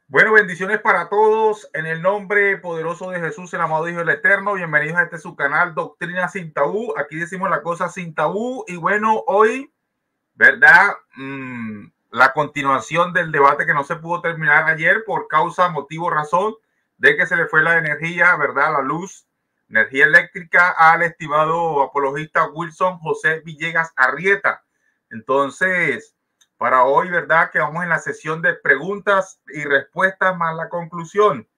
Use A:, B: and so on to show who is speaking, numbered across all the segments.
A: Bueno, bendiciones para todos en el nombre poderoso de Jesús, el amado Hijo del Eterno. Bienvenidos a este su canal Doctrina Sin Tabú. Aquí decimos la cosa sin tabú. Y bueno, hoy, ¿verdad? La continuación del debate que no se pudo terminar ayer por causa, motivo, razón de que se le fue la energía, ¿verdad? La luz, energía eléctrica al estimado apologista Wilson José Villegas Arrieta. Entonces, para hoy, ¿verdad? Que vamos en la sesión de preguntas y respuestas más la conclusión,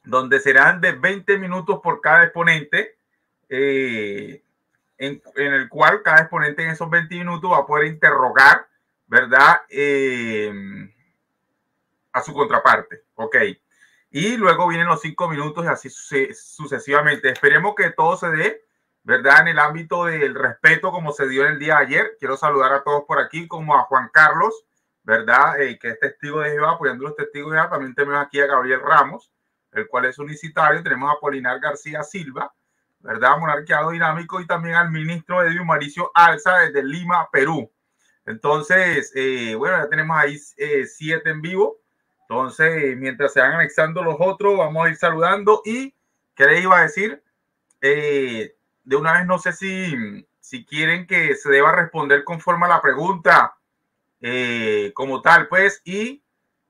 A: donde serán de 20 minutos por cada exponente, en el cual cada exponente en esos 20 minutos va a poder interrogar, ¿verdad? A su contraparte, ¿ok? Y luego vienen los 5 minutos y así sucesivamente. Esperemos que todo se dé, ¿verdad? En el ámbito del respeto como se dio en el día de ayer. Quiero saludar a todos por aquí, como a Juan Carlos, ¿verdad? Que es testigo de Jehová, apoyando los testigos de Jehová. También tenemos aquí a Gabriel Ramos, el cual es unicitario. Tenemos a Polinar García Silva, ¿verdad? Monarquiado dinámico, y también al ministro Edwin Mauricio Alza desde Lima, Perú. Entonces, bueno, ya tenemos ahí 7 en vivo. Entonces, mientras se van anexando los otros, vamos a ir saludando. ¿Y qué les iba a decir? De una vez, no sé si quieren que se deba responder conforme a la pregunta como tal, pues. Y,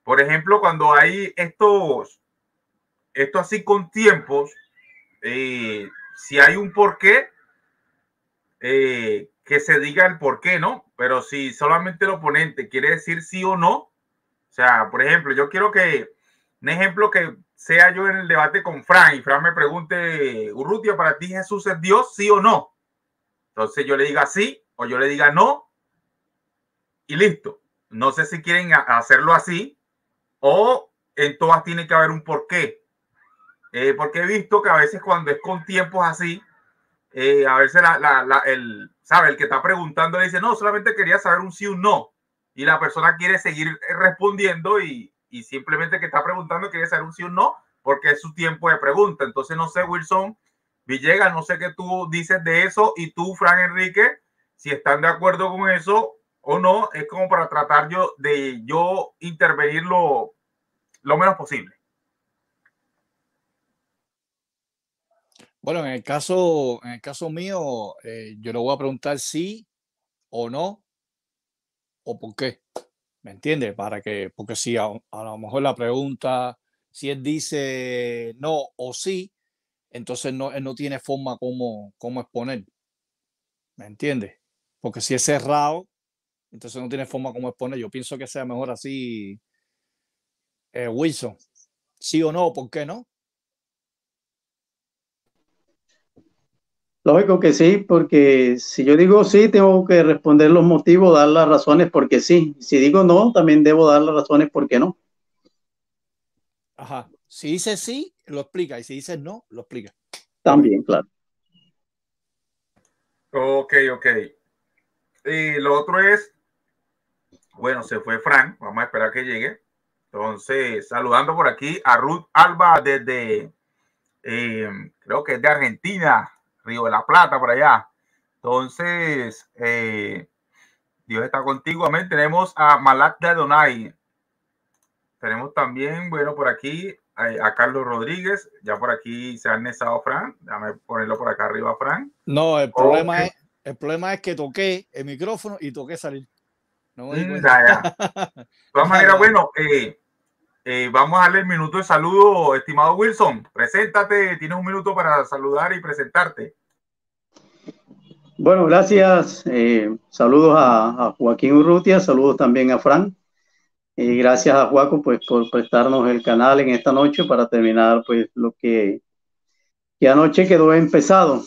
A: por ejemplo, cuando hay esto así con tiempos, si hay un porqué, que se diga el porqué, ¿no? Pero si solamente el oponente quiere decir sí o no, o sea, por ejemplo, yo quiero que, un ejemplo que sea yo en el debate con Fran y Fran me pregunte, Urrutia, ¿para ti Jesús es Dios, sí o no? Entonces yo le diga sí o yo le diga no y listo. No sé si quieren hacerlo así o en todas tiene que haber un porqué. Porque he visto que a veces cuando es con tiempos así, a veces el que está preguntando le dice, no, solamente quería saber un sí o un no. Y la persona quiere seguir respondiendo y simplemente que está preguntando quiere saber un sí o un no porque es su tiempo de pregunta. Entonces, no sé, Wilson Villegas, no sé qué tú dices de eso y tú, Fran Enrique, si están de acuerdo con eso o no, es como para tratar yo intervenir lo menos posible.
B: Bueno, en el caso mío, yo le voy a preguntar sí o no o por qué. ¿Me entiendes? Porque si a lo mejor la pregunta, si él dice no o sí, entonces él no tiene forma como exponer. ¿Me entiendes? Porque si es cerrado, entonces no tiene forma como exponer. Yo pienso que sea mejor así, Wilson. Sí o no, ¿por qué no?
C: Lógico que sí, porque si yo digo sí, tengo que responder los motivos, dar las razones porque sí. Si digo no, también debo dar las razones porque no.
B: Ajá. Si dice sí, lo explica. Y si dice no, lo explica. Ok.
C: También, claro.
A: Ok, ok. Lo otro es, bueno, se fue Frank, vamos a esperar que llegue. Entonces, saludando por aquí a Ruth Alba desde, creo que es de Argentina, Río de la Plata, por allá. Entonces, Dios está contigo, amén. Tenemos a Malak de Adonai. Tenemos también, bueno, por aquí a Carlos Rodríguez. Ya por aquí se ha anexado Fran. Déjame ponerlo por acá arriba, Fran.
B: No,
A: Okay.
B: el problema es que toqué el micrófono y toqué salir. No me di
A: Ya,
B: cuenta.
A: ya. De todas
B: Dale,
A: maneras,
B: dale.
A: bueno, vamos a darle el minuto de saludo, estimado Wilson. Preséntate, tienes un minuto para saludar y presentarte.
C: Bueno, gracias. Saludos a Joaquín Urrutia, saludos también a Fran. Y gracias a Joaco pues, por prestarnos el canal en esta noche para terminar pues lo que anoche quedó empezado.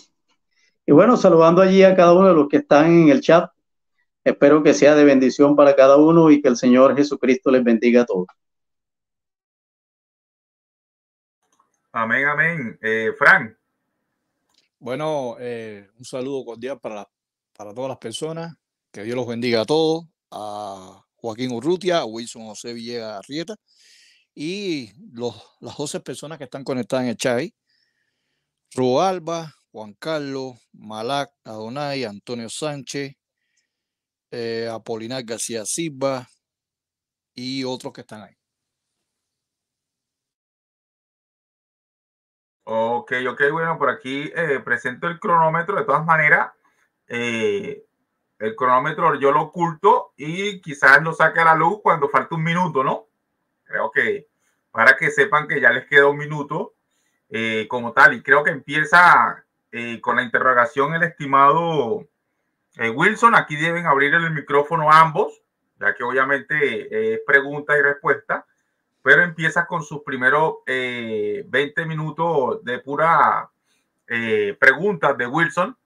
C: Y bueno, saludando allí a cada uno de los que están en el chat. Espero que sea de bendición para cada uno y que el Señor Jesucristo les bendiga a todos.
A: Amén, amén. Fran.
B: Bueno, un saludo cordial para todas las personas. Que Dios los bendiga a todos. A Joaquín Urrutia, a Wilson José Villegas Arrieta y las 12 personas que están conectadas en el chat ahí. Alba, Juan Carlos, Malac, Adonai, Antonio Sánchez, Apolinar García Silva y otros que están ahí.
A: Ok, ok, bueno, por aquí presento el cronómetro. De todas maneras, el cronómetro yo lo oculto y quizás lo saque a la luz cuando falte un minuto, ¿no? Creo que para que sepan que ya les queda un minuto como tal. Y creo que empieza con la interrogación el estimado Wilson. Aquí deben abrir el micrófono ambos, ya que obviamente es pregunta y respuesta, pero empieza con sus primeros 20 minutos de pura preguntas de Wilson.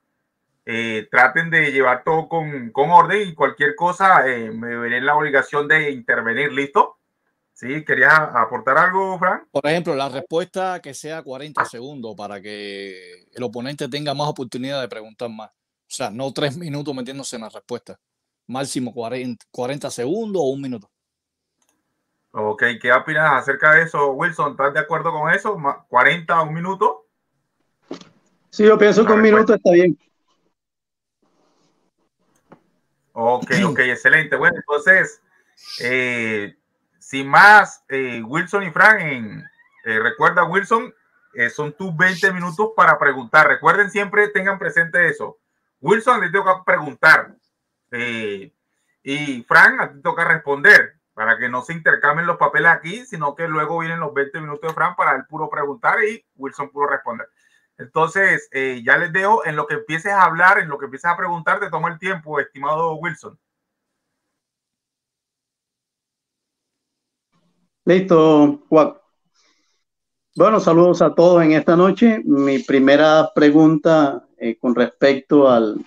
A: Traten de llevar todo con orden y cualquier cosa me veré en la obligación de intervenir. ¿Listo? ¿Sí? ¿Querías aportar algo, Frank?
B: Por ejemplo, la respuesta que sea 40 segundos para que el oponente tenga más oportunidad de preguntar más. O sea, no 3 minutos metiéndose en la respuesta. Máximo 40 segundos o un minuto.
A: Ok, ¿qué opinas acerca de eso, Wilson? ¿Estás de acuerdo con eso? ¿40 a un minuto?
C: Sí, yo pienso que un minuto está bien.
A: Ok, ok, excelente. Bueno, entonces, sin más, Wilson y Frank, recuerda, Wilson, son tus 20 minutos para preguntar. Recuerden siempre, tengan presente eso. Wilson, le toca preguntar. Y Frank, a ti toca responder para que no se intercambien los papeles aquí, sino que luego vienen los 20 minutos de Frank para el puro preguntar y Wilson puro responder. Entonces, ya les dejo, en lo que empieces a hablar, en lo que empieces a preguntar, te tomo el tiempo, estimado Wilson.
C: Listo, Juan. Bueno, saludos a todos en esta noche. Mi primera pregunta con respecto al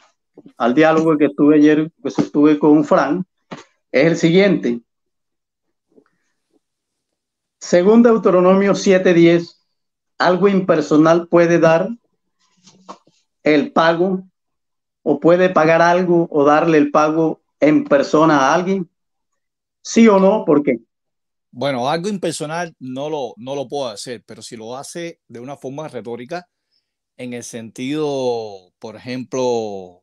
C: diálogo que tuve ayer, pues estuve con Frank, es el siguiente. Según Deuteronomio 7:10, algo impersonal puede dar el pago o puede pagar algo o darle el pago en persona a alguien. ¿Sí o no? ¿Por qué?
B: Bueno, algo impersonal no lo puedo hacer, pero si lo hace de una forma retórica, en el sentido, por ejemplo,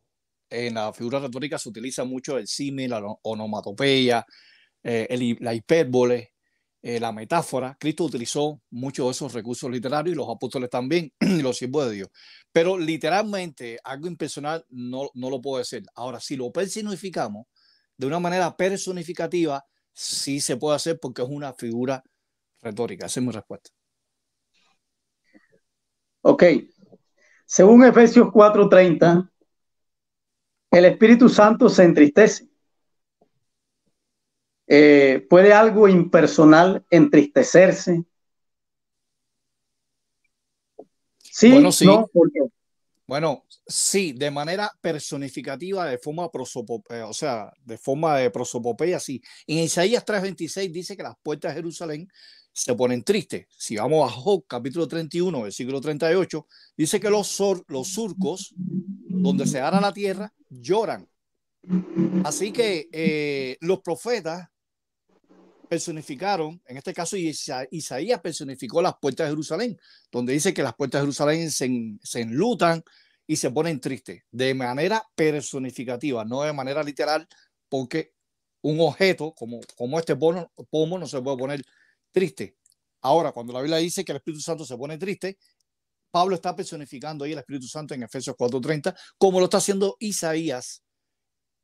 B: en la figura retórica se utiliza mucho el símil, la onomatopeya, la hipérbole, la metáfora. Cristo utilizó muchos de esos recursos literarios y los apóstoles también, y los siervos de Dios. Pero literalmente algo impersonal no lo puedo decir. Ahora, si lo personificamos de una manera personificativa, sí se puede hacer porque es una figura retórica. Esa es mi respuesta.
C: Ok. Según Efesios 4:30, el Espíritu Santo se entristece. ¿Puede algo impersonal entristecerse? Sí,
B: Bueno, sí.
C: no, ¿por qué?
B: Bueno, sí, de manera personificativa, de forma o sea, de forma de prosopopeya, sí. En Isaías 3:26 dice que las puertas de Jerusalén se ponen tristes. Si vamos a Job, capítulo 31, versículo 38, dice que los surcos donde se ara la tierra lloran. Así que los profetas personificaron, en este caso Isaías personificó las puertas de Jerusalén, donde dice que las puertas de Jerusalén se enlutan y se ponen tristes, de manera personificativa, no de manera literal, porque un objeto como este pomo no se puede poner triste. Ahora, cuando la Biblia dice que el Espíritu Santo se pone triste, Pablo está personificando ahí el Espíritu Santo en Efesios 4:30, como lo está haciendo Isaías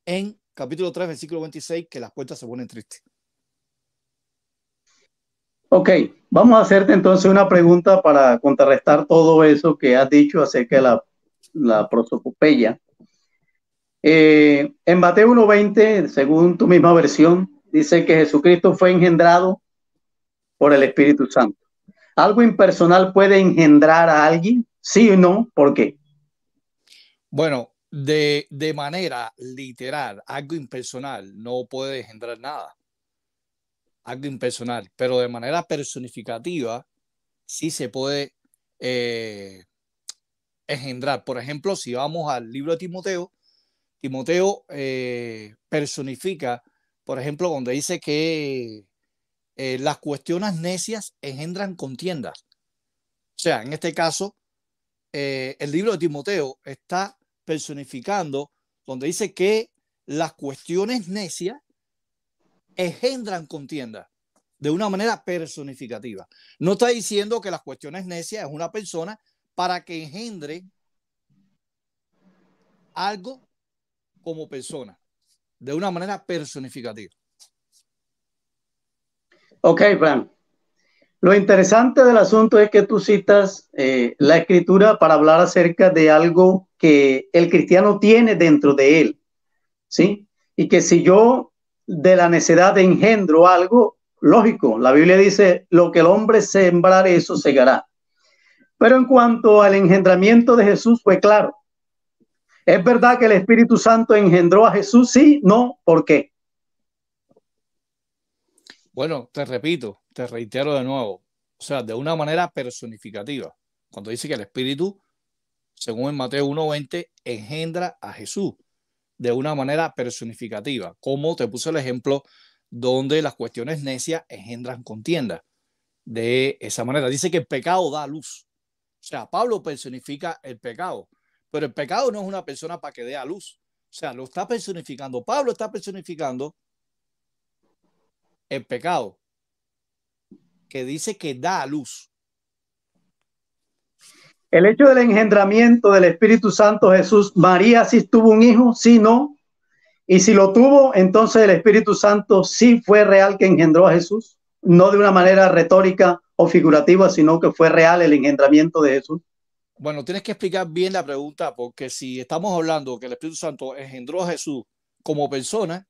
B: en capítulo 3, versículo 26, que las puertas se ponen tristes.
C: Ok, vamos a hacerte entonces una pregunta para contrarrestar todo eso que has dicho acerca de la prosopopeya. En Mateo 1:20, según tu misma versión, dice que Jesucristo fue engendrado por el Espíritu Santo. ¿Algo impersonal puede engendrar a alguien? Sí o no, ¿por qué?
B: Bueno, de manera literal, algo impersonal no puede engendrar nada, algo impersonal, pero de manera personificativa sí se puede engendrar. Por ejemplo, si vamos al libro de Timoteo, Timoteo personifica, por ejemplo, donde dice que las cuestiones necias engendran contiendas. O sea, en este caso, el libro de Timoteo está personificando donde dice que las cuestiones necias engendran contienda. de una manera personificativa. No está diciendo que las cuestiones necias es una persona para que engendre algo como persona, de una manera personificativa.
C: Ok, Fran. Lo interesante del asunto es que tú citas la escritura para hablar acerca de algo que el cristiano tiene dentro de él, ¿sí? Y que si yo de la necedad engendro algo, lógico, la Biblia dice, lo que el hombre sembrare, eso segará. Pero en cuanto al engendramiento de Jesús, fue claro. ¿Es verdad que el Espíritu Santo engendró a Jesús? Sí, no, ¿por qué?
B: Bueno, te repito, te reitero de nuevo, o sea, de una manera personificativa. Cuando dice que el Espíritu, según en Mateo 1:20, engendra a Jesús de una manera personificativa, como te puse el ejemplo donde las cuestiones necias engendran contienda. De esa manera, dice que el pecado da luz. O sea, Pablo personifica el pecado, pero el pecado no es una persona para que dé a luz. O sea, lo está personificando. Pablo está personificando el pecado, que dice que da a luz.
C: El hecho del engendramiento del Espíritu Santo, Jesús, María sí tuvo un hijo, sí, no. Y si lo tuvo, entonces el Espíritu Santo sí fue real que engendró a Jesús, no de una manera retórica o figurativa, sino que fue real el engendramiento de Jesús.
B: Bueno, tienes que explicar bien la pregunta, porque si estamos hablando que el Espíritu Santo engendró a Jesús como persona,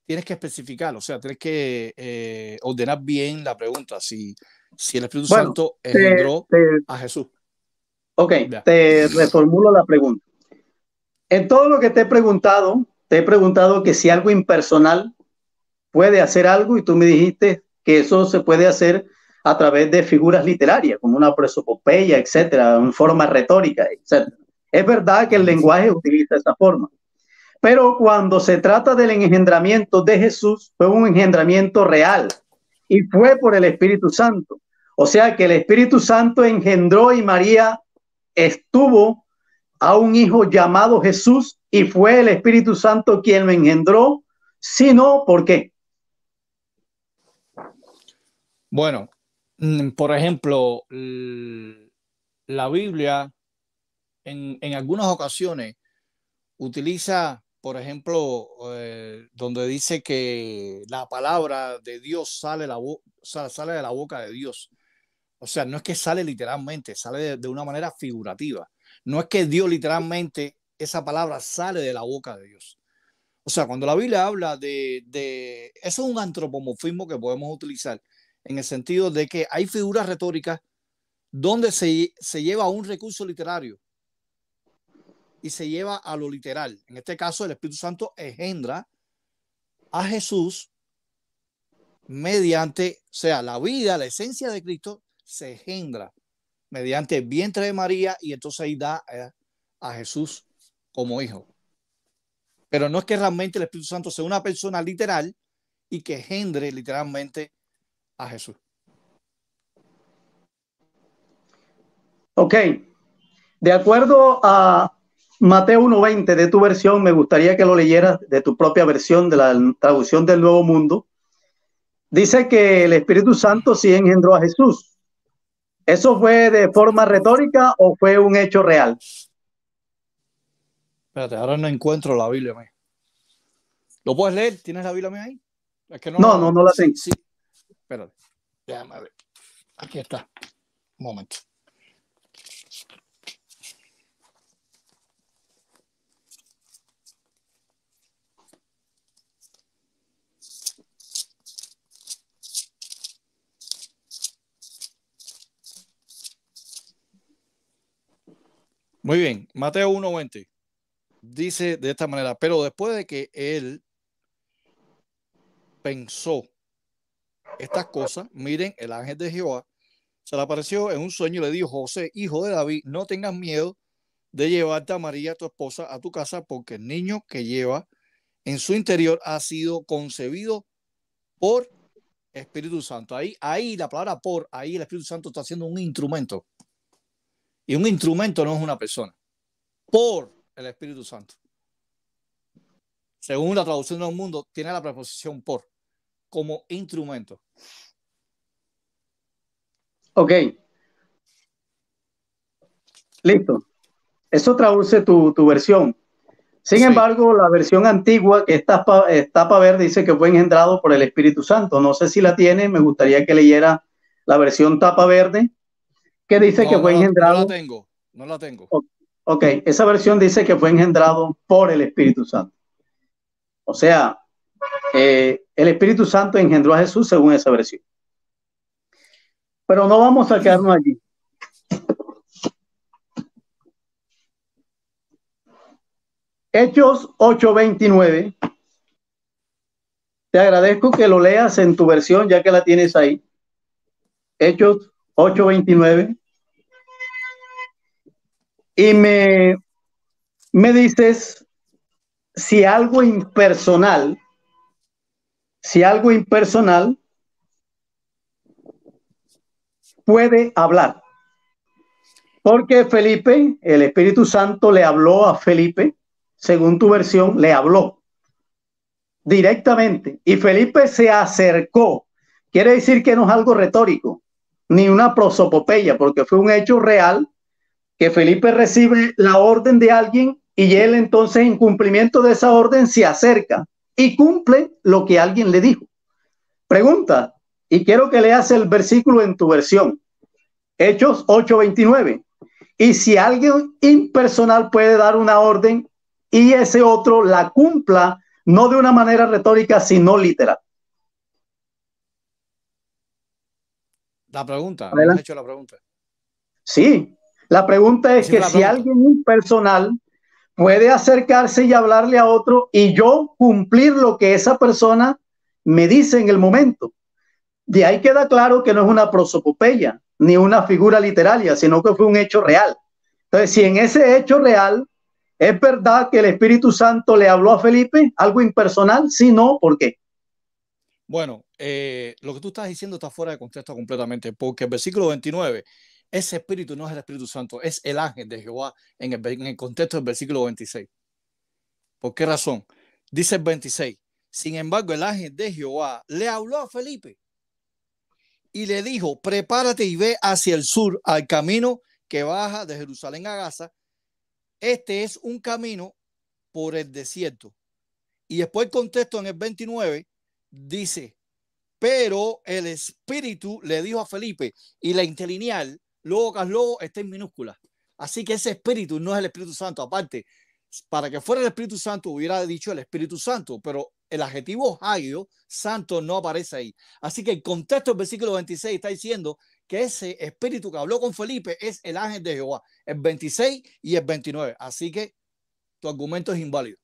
B: tienes que especificarlo, o sea, tienes que ordenar bien la pregunta, si el Espíritu Santo engendró a Jesús.
C: Ok, te reformulo la pregunta. En todo lo que te he preguntado que si algo impersonal puede hacer algo y tú me dijiste que eso se puede hacer a través de figuras literarias, como una prosopopeya, etcétera, en forma retórica, etcétera. Es verdad que el lenguaje utiliza esa forma, pero cuando se trata del engendramiento de Jesús, fue un engendramiento real y fue por el Espíritu Santo. O sea que el Espíritu Santo engendró y María estuvo a un hijo llamado Jesús y fue el Espíritu Santo quien lo engendró. Si no, ¿por qué?
B: Bueno, por ejemplo, la Biblia en algunas ocasiones utiliza, por ejemplo, donde dice que la palabra de Dios sale de la boca de Dios. O sea, no es que sale literalmente, sale de una manera figurativa. No es que Dios literalmente, esa palabra sale de la boca de Dios. O sea, cuando la Biblia habla eso es un antropomorfismo que podemos utilizar en el sentido de que hay figuras retóricas donde se lleva un recurso literario y se lleva a lo literal. En este caso, el Espíritu Santo engendra a Jesús mediante, o sea, la vida, la esencia de Cristo se engendra mediante el vientre de María y entonces ahí da a Jesús como hijo. Pero no es que realmente el Espíritu Santo sea una persona literal y que engendre literalmente a Jesús.
C: Ok, de acuerdo a Mateo 1:20 de tu versión, me gustaría que lo leyeras de tu propia versión, de la traducción del Nuevo Mundo. Dice que el Espíritu Santo sí engendró a Jesús. ¿Eso fue de forma retórica o fue un hecho real?
B: Espérate, ahora no encuentro la Biblia. ¿Lo puedes leer? ¿Tienes la Biblia ahí? Es que
C: no la tengo.
B: Sí. Espérate, déjame ver. Aquí está. Un momento. Muy bien, Mateo 1:20 dice de esta manera, pero después de que él pensó estas cosas, miren, el ángel de Jehová se le apareció en un sueño y le dijo: José, hijo de David, no tengas miedo de llevarte a María, tu esposa, a tu casa, porque el niño que lleva en su interior ha sido concebido por Espíritu Santo. Ahí la palabra por, ahí el Espíritu Santo está haciendo un instrumento. Y un instrumento no es una persona. Por el Espíritu Santo. Según la traducción del mundo, tiene la preposición por, como instrumento.
C: Ok, listo. Eso traduce tu versión. Sin
B: Sí.
C: embargo, la versión antigua, que es tapa verde, dice que fue engendrado por el Espíritu Santo. No sé si la tiene, me gustaría que leyera la versión tapa verde, que dice que
B: No,
C: fue
B: no la
C: engendrado.
B: tengo. No la tengo.
C: Ok, esa versión dice que fue engendrado por el Espíritu Santo. O sea, el Espíritu Santo engendró a Jesús según esa versión. Pero no vamos a quedarnos allí. Hechos 8:29. Te agradezco que lo leas en tu versión, ya que la tienes ahí. Hechos 8:29. Y me dices si algo impersonal, puede hablar. Porque Felipe, el Espíritu Santo le habló a Felipe, según tu versión, le habló directamente. Y Felipe se acercó. Quiere decir que no es algo retórico, ni una prosopopeya, porque fue un hecho real que Felipe recibe la orden de alguien y él entonces en cumplimiento de esa orden se acerca y cumple lo que alguien le dijo. Pregunta, y quiero que leas el versículo en tu versión, Hechos 8:29. Y si alguien impersonal puede dar una orden y ese otro la cumpla, no de una manera retórica, sino literal.
B: La pregunta, no me has
C: Adelante.
B: hecho la pregunta.
C: Sí, la pregunta es
B: Esa fue
C: que
B: la
C: si
B: pregunta.
C: alguien impersonal puede acercarse y hablarle a otro y yo cumplir lo que esa persona me dice en el momento. De ahí queda claro que no es una prosopopeya ni una figura literaria, sino que fue un hecho real. Entonces, si en ese hecho real es verdad que el Espíritu Santo le habló a Felipe, algo impersonal, si no, ¿por qué?
B: Bueno, lo que tú estás diciendo está fuera de contexto completamente, porque el versículo 29, ese espíritu no es el Espíritu Santo, es el ángel de Jehová en el contexto del versículo 26. ¿Por qué razón? Dice el 26, sin embargo, el ángel de Jehová le habló a Felipe y le dijo, prepárate y ve hacia el sur, al camino que baja de Jerusalén a Gaza. Este es un camino por el desierto. Y después el contexto en el 29 dice, pero el espíritu le dijo a Felipe, y la interlineal, luego está en minúscula. Así que ese espíritu no es el Espíritu Santo. Aparte, para que fuera el Espíritu Santo hubiera dicho el Espíritu Santo, pero el adjetivo hagios, santo, no aparece ahí. Así que el contexto del versículo 26 está diciendo que ese espíritu que habló con Felipe es el ángel de Jehová, el 26 y el 29. Así que tu argumento es inválido.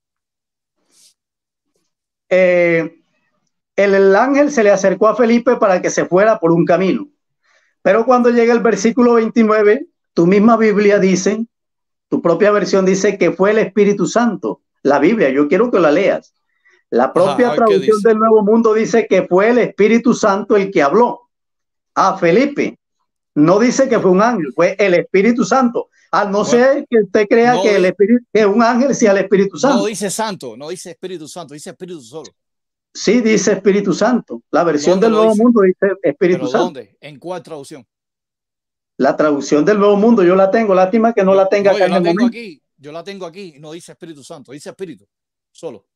C: El ángel se le acercó a Felipe para que se fuera por un camino. Pero cuando llega el versículo 29, tu misma Biblia dice, tu propia versión dice que fue el Espíritu Santo. La Biblia, yo quiero que la leas. La
B: Ajá, a
C: propia
B: ver qué
C: traducción
B: dice.
C: del Nuevo Mundo dice que fue el Espíritu Santo el que habló a Felipe. No dice que
B: No,
C: fue un ángel, fue el Espíritu Santo. Al no
B: bueno,
C: ser que usted crea
B: no,
C: que, que un ángel sea el Espíritu
B: no
C: Santo.
B: dice santo, no dice Espíritu Santo, dice Espíritu solo.
C: Sí dice Espíritu Santo. La versión
B: ¿Dónde
C: del
B: lo
C: Nuevo
B: dice?
C: Mundo dice Espíritu
B: ¿Pero
C: Santo.
B: dónde? ¿En cuál traducción?
C: La traducción del Nuevo Mundo yo la tengo. Lástima que no la tenga acá
B: Yo
C: en el
B: la tengo
C: momento.
B: aquí, yo la tengo aquí, no dice Espíritu Santo, dice Espíritu solo.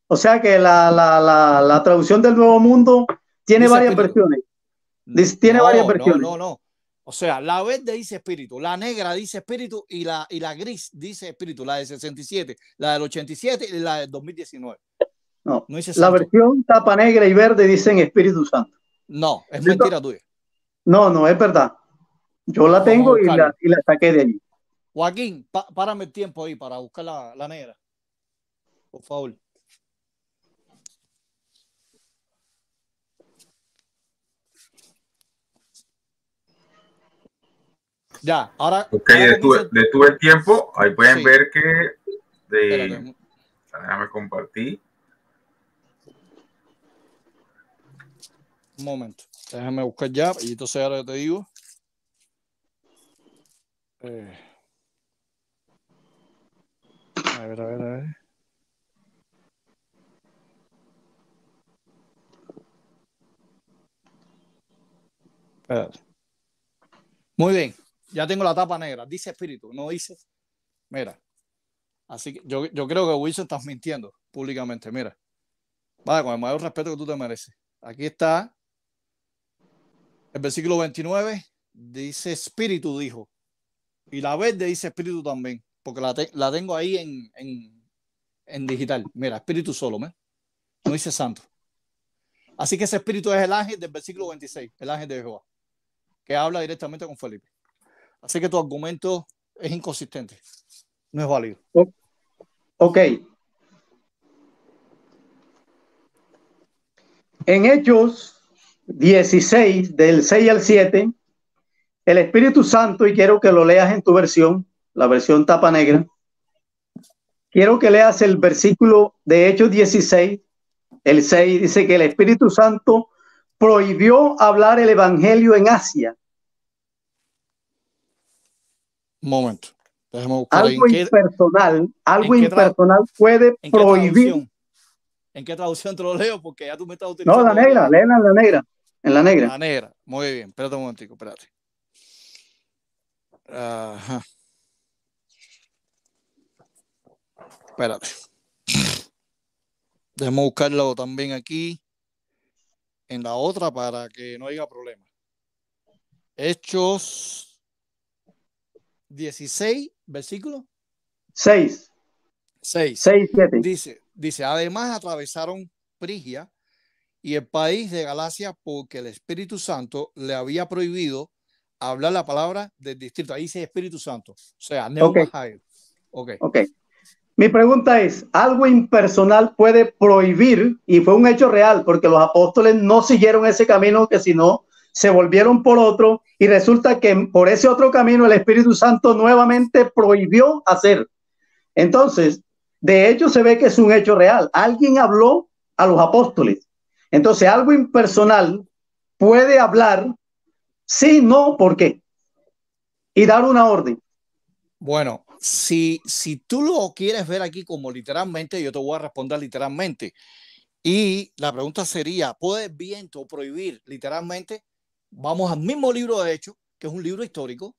C: O sea que la traducción del Nuevo Mundo tiene
B: Dice
C: varias
B: Espíritu.
C: versiones. Tiene varias versiones.
B: No. O sea, la verde dice Espíritu, la negra dice Espíritu y la gris dice Espíritu, la del 67, la del 87 y la del 2019.
C: No,
B: No dice
C: la
B: santo.
C: versión tapa negra y verde dicen Espíritu Santo.
B: No, es mentira tuya.
C: No, es verdad. Yo la
B: Vamos a
C: tengo y
B: buscarlo.
C: la saqué de allí.
B: Joaquín, párame el tiempo ahí para buscar la negra, por favor. Ya,
A: Ok,
B: ahora comienza.
A: detuve el tiempo. Ahí pueden
B: Sí,
A: ver que
B: espérate.
A: déjame compartir.
B: Un momento. Déjame buscar ya y entonces ahora te digo. Eh, a ver. Muy bien, ya tengo la tapa negra. Dice espíritu, no dice. Mira, así que yo creo que Wilson estás mintiendo públicamente. Mira, vaya, con el mayor respeto que tú te mereces. Aquí está el versículo 29. Dice espíritu, dijo. Y la verde dice espíritu también, porque la tengo ahí en digital. Mira, espíritu solo, ¿me? No dice santo. Así que ese espíritu es el ángel del versículo 26, el ángel de Jehová, que habla directamente con Felipe. Así que tu argumento es inconsistente, no es válido.
C: Ok. En Hechos 16, del 6 al 7, el Espíritu Santo, y quiero que lo leas en tu versión, la versión tapa negra, quiero que leas el versículo de Hechos 16, el 6, dice que el Espíritu Santo prohibió hablar el Evangelio en Asia.
B: Un momento, déjame buscar
C: Algo impersonal puede
B: ¿en qué
C: prohibir.
B: traducción? ¿En qué traducción te lo leo? Porque ya tú me estás
C: No,
B: utilizando.
C: la negra, léela en la negra. En la negra.
B: La negra, muy bien, espérate un momentico, espérate. Ajá. Espérate. Déjame buscarlo también aquí en la otra para que no haya problema. Hechos 16, versículo
C: 6.
B: 6.
C: 6, 7.
B: Dice, además atravesaron Frigia y el país de Galacia porque el Espíritu Santo le había prohibido hablar la palabra del distrito. Ahí dice Espíritu Santo. O sea, Neumahael.
C: Ok. Mi pregunta es, algo impersonal puede prohibir, y fue un hecho real, porque los apóstoles no siguieron ese camino, que sino se volvieron por otro, y resulta que por ese otro camino el Espíritu Santo nuevamente prohibió hacer. Entonces, de hecho se ve que es un hecho real. Alguien habló a los apóstoles. Entonces, algo impersonal puede hablar, sí, no, ¿por qué? Y dar una orden.
B: Bueno, si tú lo quieres ver aquí como literalmente, yo te voy a responder literalmente. Y la pregunta sería, ¿puede el viento prohibir literalmente? Vamos al mismo libro de Hechos, que es un libro histórico,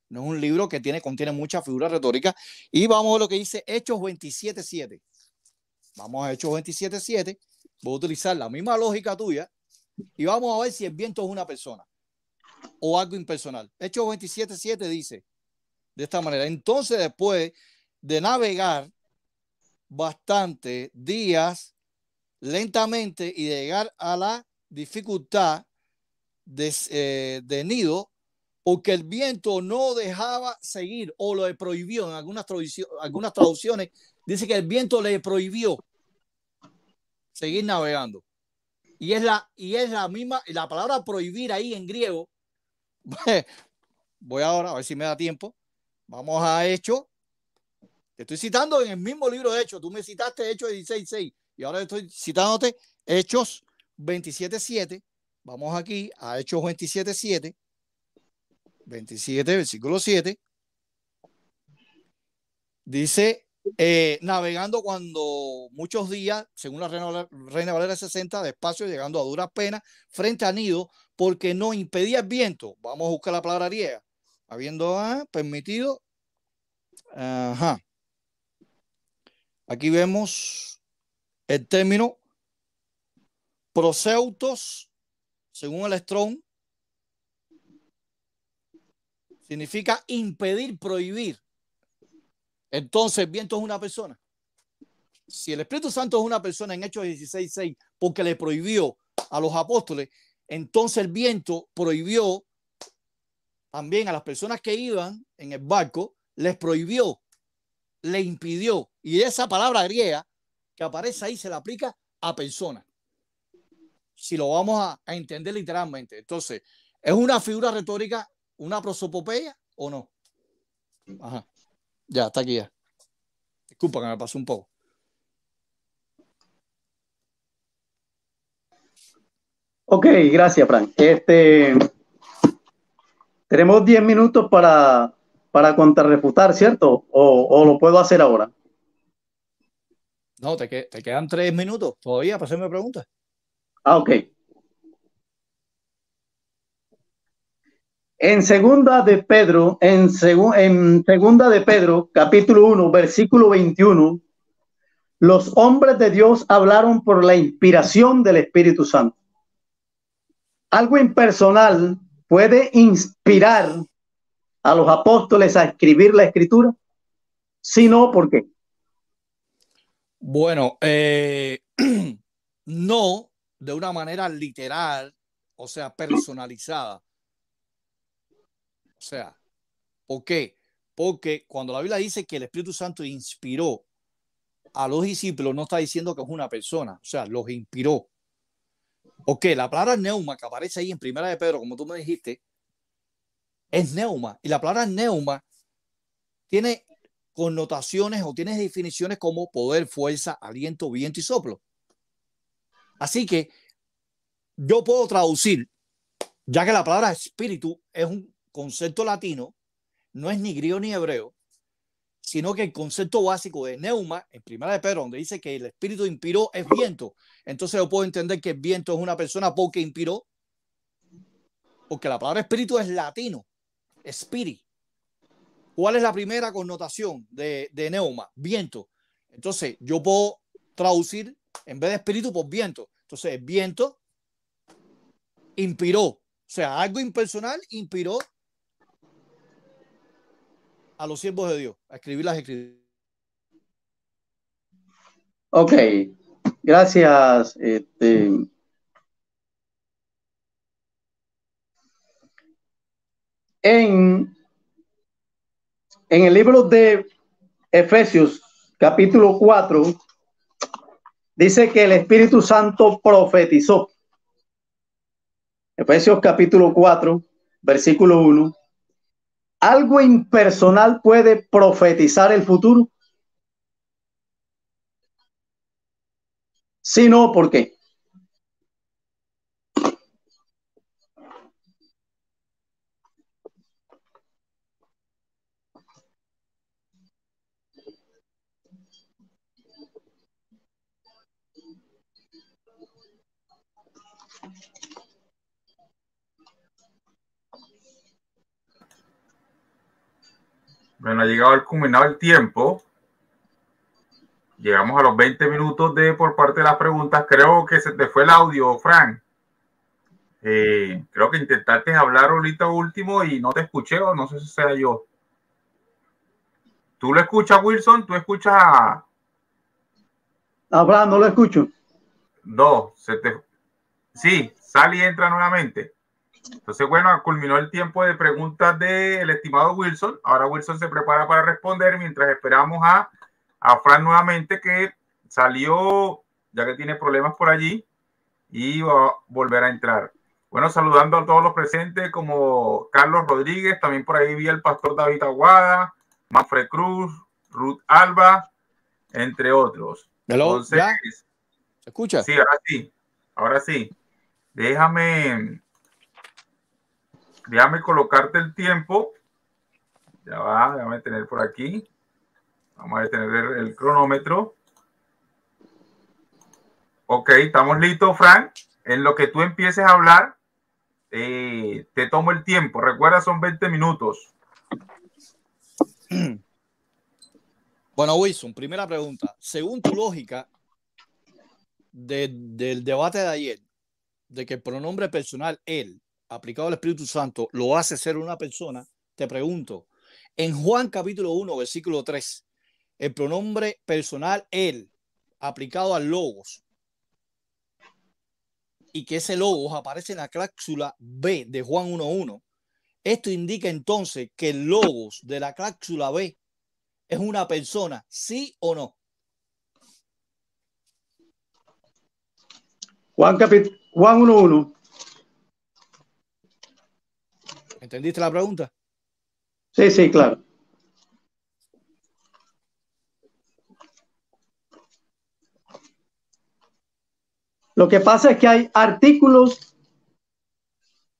B: no es un libro que contiene muchas figuras retóricas, y vamos a lo que dice Hechos 27.7. Vamos a Hechos 27.7, voy a utilizar la misma lógica tuya, y vamos a ver si el viento es una persona o algo impersonal. Hechos 27.7 dice de esta manera: entonces, después de navegar bastantes días lentamente y de llegar a la dificultad de Nido, porque el viento no dejaba seguir o lo prohibió. En algunas traducciones dice que el viento le prohibió seguir navegando. Y es la misma, la palabra prohibir ahí en griego. Voy ahora a ver si me da tiempo. Vamos a Hechos. Te estoy citando en el mismo libro de Hechos. Tú me citaste Hechos 16.6 y ahora estoy citándote Hechos 27.7. Vamos aquí a Hechos 27.7. 27, versículo 7. Dice, navegando cuando muchos días, según la Reina Valera 60, despacio, llegando a duras penas, frente a Nido, porque no impedía el viento. Vamos a buscar la palabra griega. Habiendo permitido. Ajá. Aquí vemos el término proseutos, según el Strong, significa impedir, prohibir. Entonces, el viento es una persona. Si el Espíritu Santo es una persona en Hechos 16.6 porque le prohibió a los apóstoles, entonces el viento prohibió también a las personas que iban en el barco, les prohibió, le impidió. Y esa palabra griega que aparece ahí se la aplica a personas. Si lo vamos a entender literalmente. Entonces, ¿es una figura retórica, una prosopopeya o no? Ajá. Ya, está aquí ya. Disculpa que me pasó un poco.
C: Ok, gracias, Frank. Tenemos 10 minutos para contrarrefutar, ¿cierto? ¿O lo puedo hacer ahora?
B: No, te quedan 3 minutos todavía para hacerme preguntas.
C: Ok. En segunda de Pedro, en segunda de Pedro, capítulo 1, versículo 21, los hombres de Dios hablaron por la inspiración del Espíritu Santo. Algo impersonal puede inspirar a los apóstoles a escribir la escritura. Si no, ¿por qué?
B: Bueno, no de una manera literal, o sea, personalizada. O sea, ¿por qué? Porque cuando la Biblia dice que el Espíritu Santo inspiró a los discípulos, no está diciendo que es una persona, o sea, los inspiró. Ok, la palabra neuma que aparece ahí en Primera de Pedro, como tú me dijiste, es neuma. Y la palabra neuma tiene connotaciones o tiene definiciones como poder, fuerza, aliento, viento y soplo. Así que yo puedo traducir, ya que la palabra espíritu es un concepto latino, no es ni griego ni hebreo, sino que el concepto básico de neuma, en Primera de Pedro, donde dice que el espíritu inspiró, es viento. Entonces yo puedo entender que el viento es una persona porque inspiró, porque la palabra espíritu es latino, spirit. ¿Cuál es la primera connotación de neuma? Viento. Entonces yo puedo traducir en vez de espíritu por viento. Entonces el viento inspiró, o sea, algo impersonal inspiró a los siervos de Dios a escribir las escrituras.
C: Ok, gracias. En el libro de Efesios, capítulo 4, dice que el Espíritu Santo profetizó. Efesios capítulo 4, versículo 1. ¿Algo impersonal puede profetizar el futuro? Si no, ¿por qué?
A: Bueno, ha llegado el culminado el tiempo. Llegamos a los 20 minutos por parte de las preguntas. Creo que se te fue el audio, Frank. Creo que intentaste hablar ahorita último y no te escuché, o no sé si sea yo. ¿Tú lo escuchas, Wilson? ¿Tú escuchas?
C: Abraham, no lo escucho.
A: No, sí, sale y entra nuevamente. Entonces, bueno, culminó el tiempo de preguntas del estimado Wilson. Ahora Wilson se prepara para responder mientras esperamos a Fran nuevamente, que salió, ya que tiene problemas por allí, y va a volver a entrar. Bueno, saludando a todos los presentes, como Carlos Rodríguez, también por ahí vi el pastor David Aguada, Manfred Cruz, Ruth Alba, entre otros.
B: Hello,
A: entonces,
B: ¿ya? ¿Se escucha?
A: Sí, ahora sí. Ahora sí. Déjame colocarte el tiempo. Ya va, déjame tener por aquí. Vamos a detener el cronómetro. Ok, estamos listos, Frank. En lo que tú empieces a hablar, te tomo el tiempo. Recuerda, son 20 minutos.
B: Bueno, Wilson, primera pregunta. Según tu lógica del debate de ayer, de que el pronombre personal él, aplicado al Espíritu Santo, lo hace ser una persona, te pregunto, en Juan capítulo 1, versículo 3, el pronombre personal él, aplicado al logos, y que ese logos aparece en la cláusula B de Juan 1.1, esto indica entonces que el logos de la cláusula B es una persona, ¿sí o no?
C: Juan 1.1.
B: ¿Entendiste la pregunta?
C: Sí, sí, claro. Lo que pasa es que hay artículos,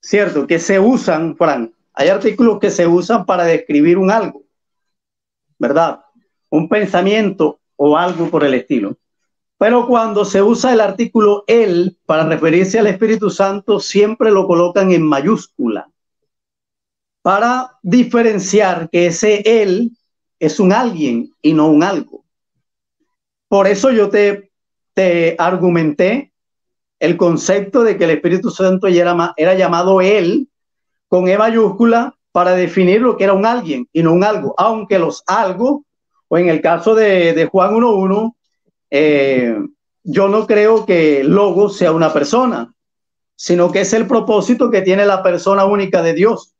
C: cierto, que se usan, Fran. Hay artículos que se usan para describir un algo, ¿verdad? Un pensamiento o algo por el estilo. Pero cuando se usa el artículo él para referirse al Espíritu Santo, siempre lo colocan en mayúscula. para diferenciar que ese él es un alguien y no un algo. Por eso yo te argumenté el concepto de que el Espíritu Santo era llamado él con E mayúscula para definir lo que era un alguien y no un algo, aunque los algo, o en el caso de Juan 1.1, yo no creo que Logos sea una persona, sino que es el propósito que tiene la persona única de Dios,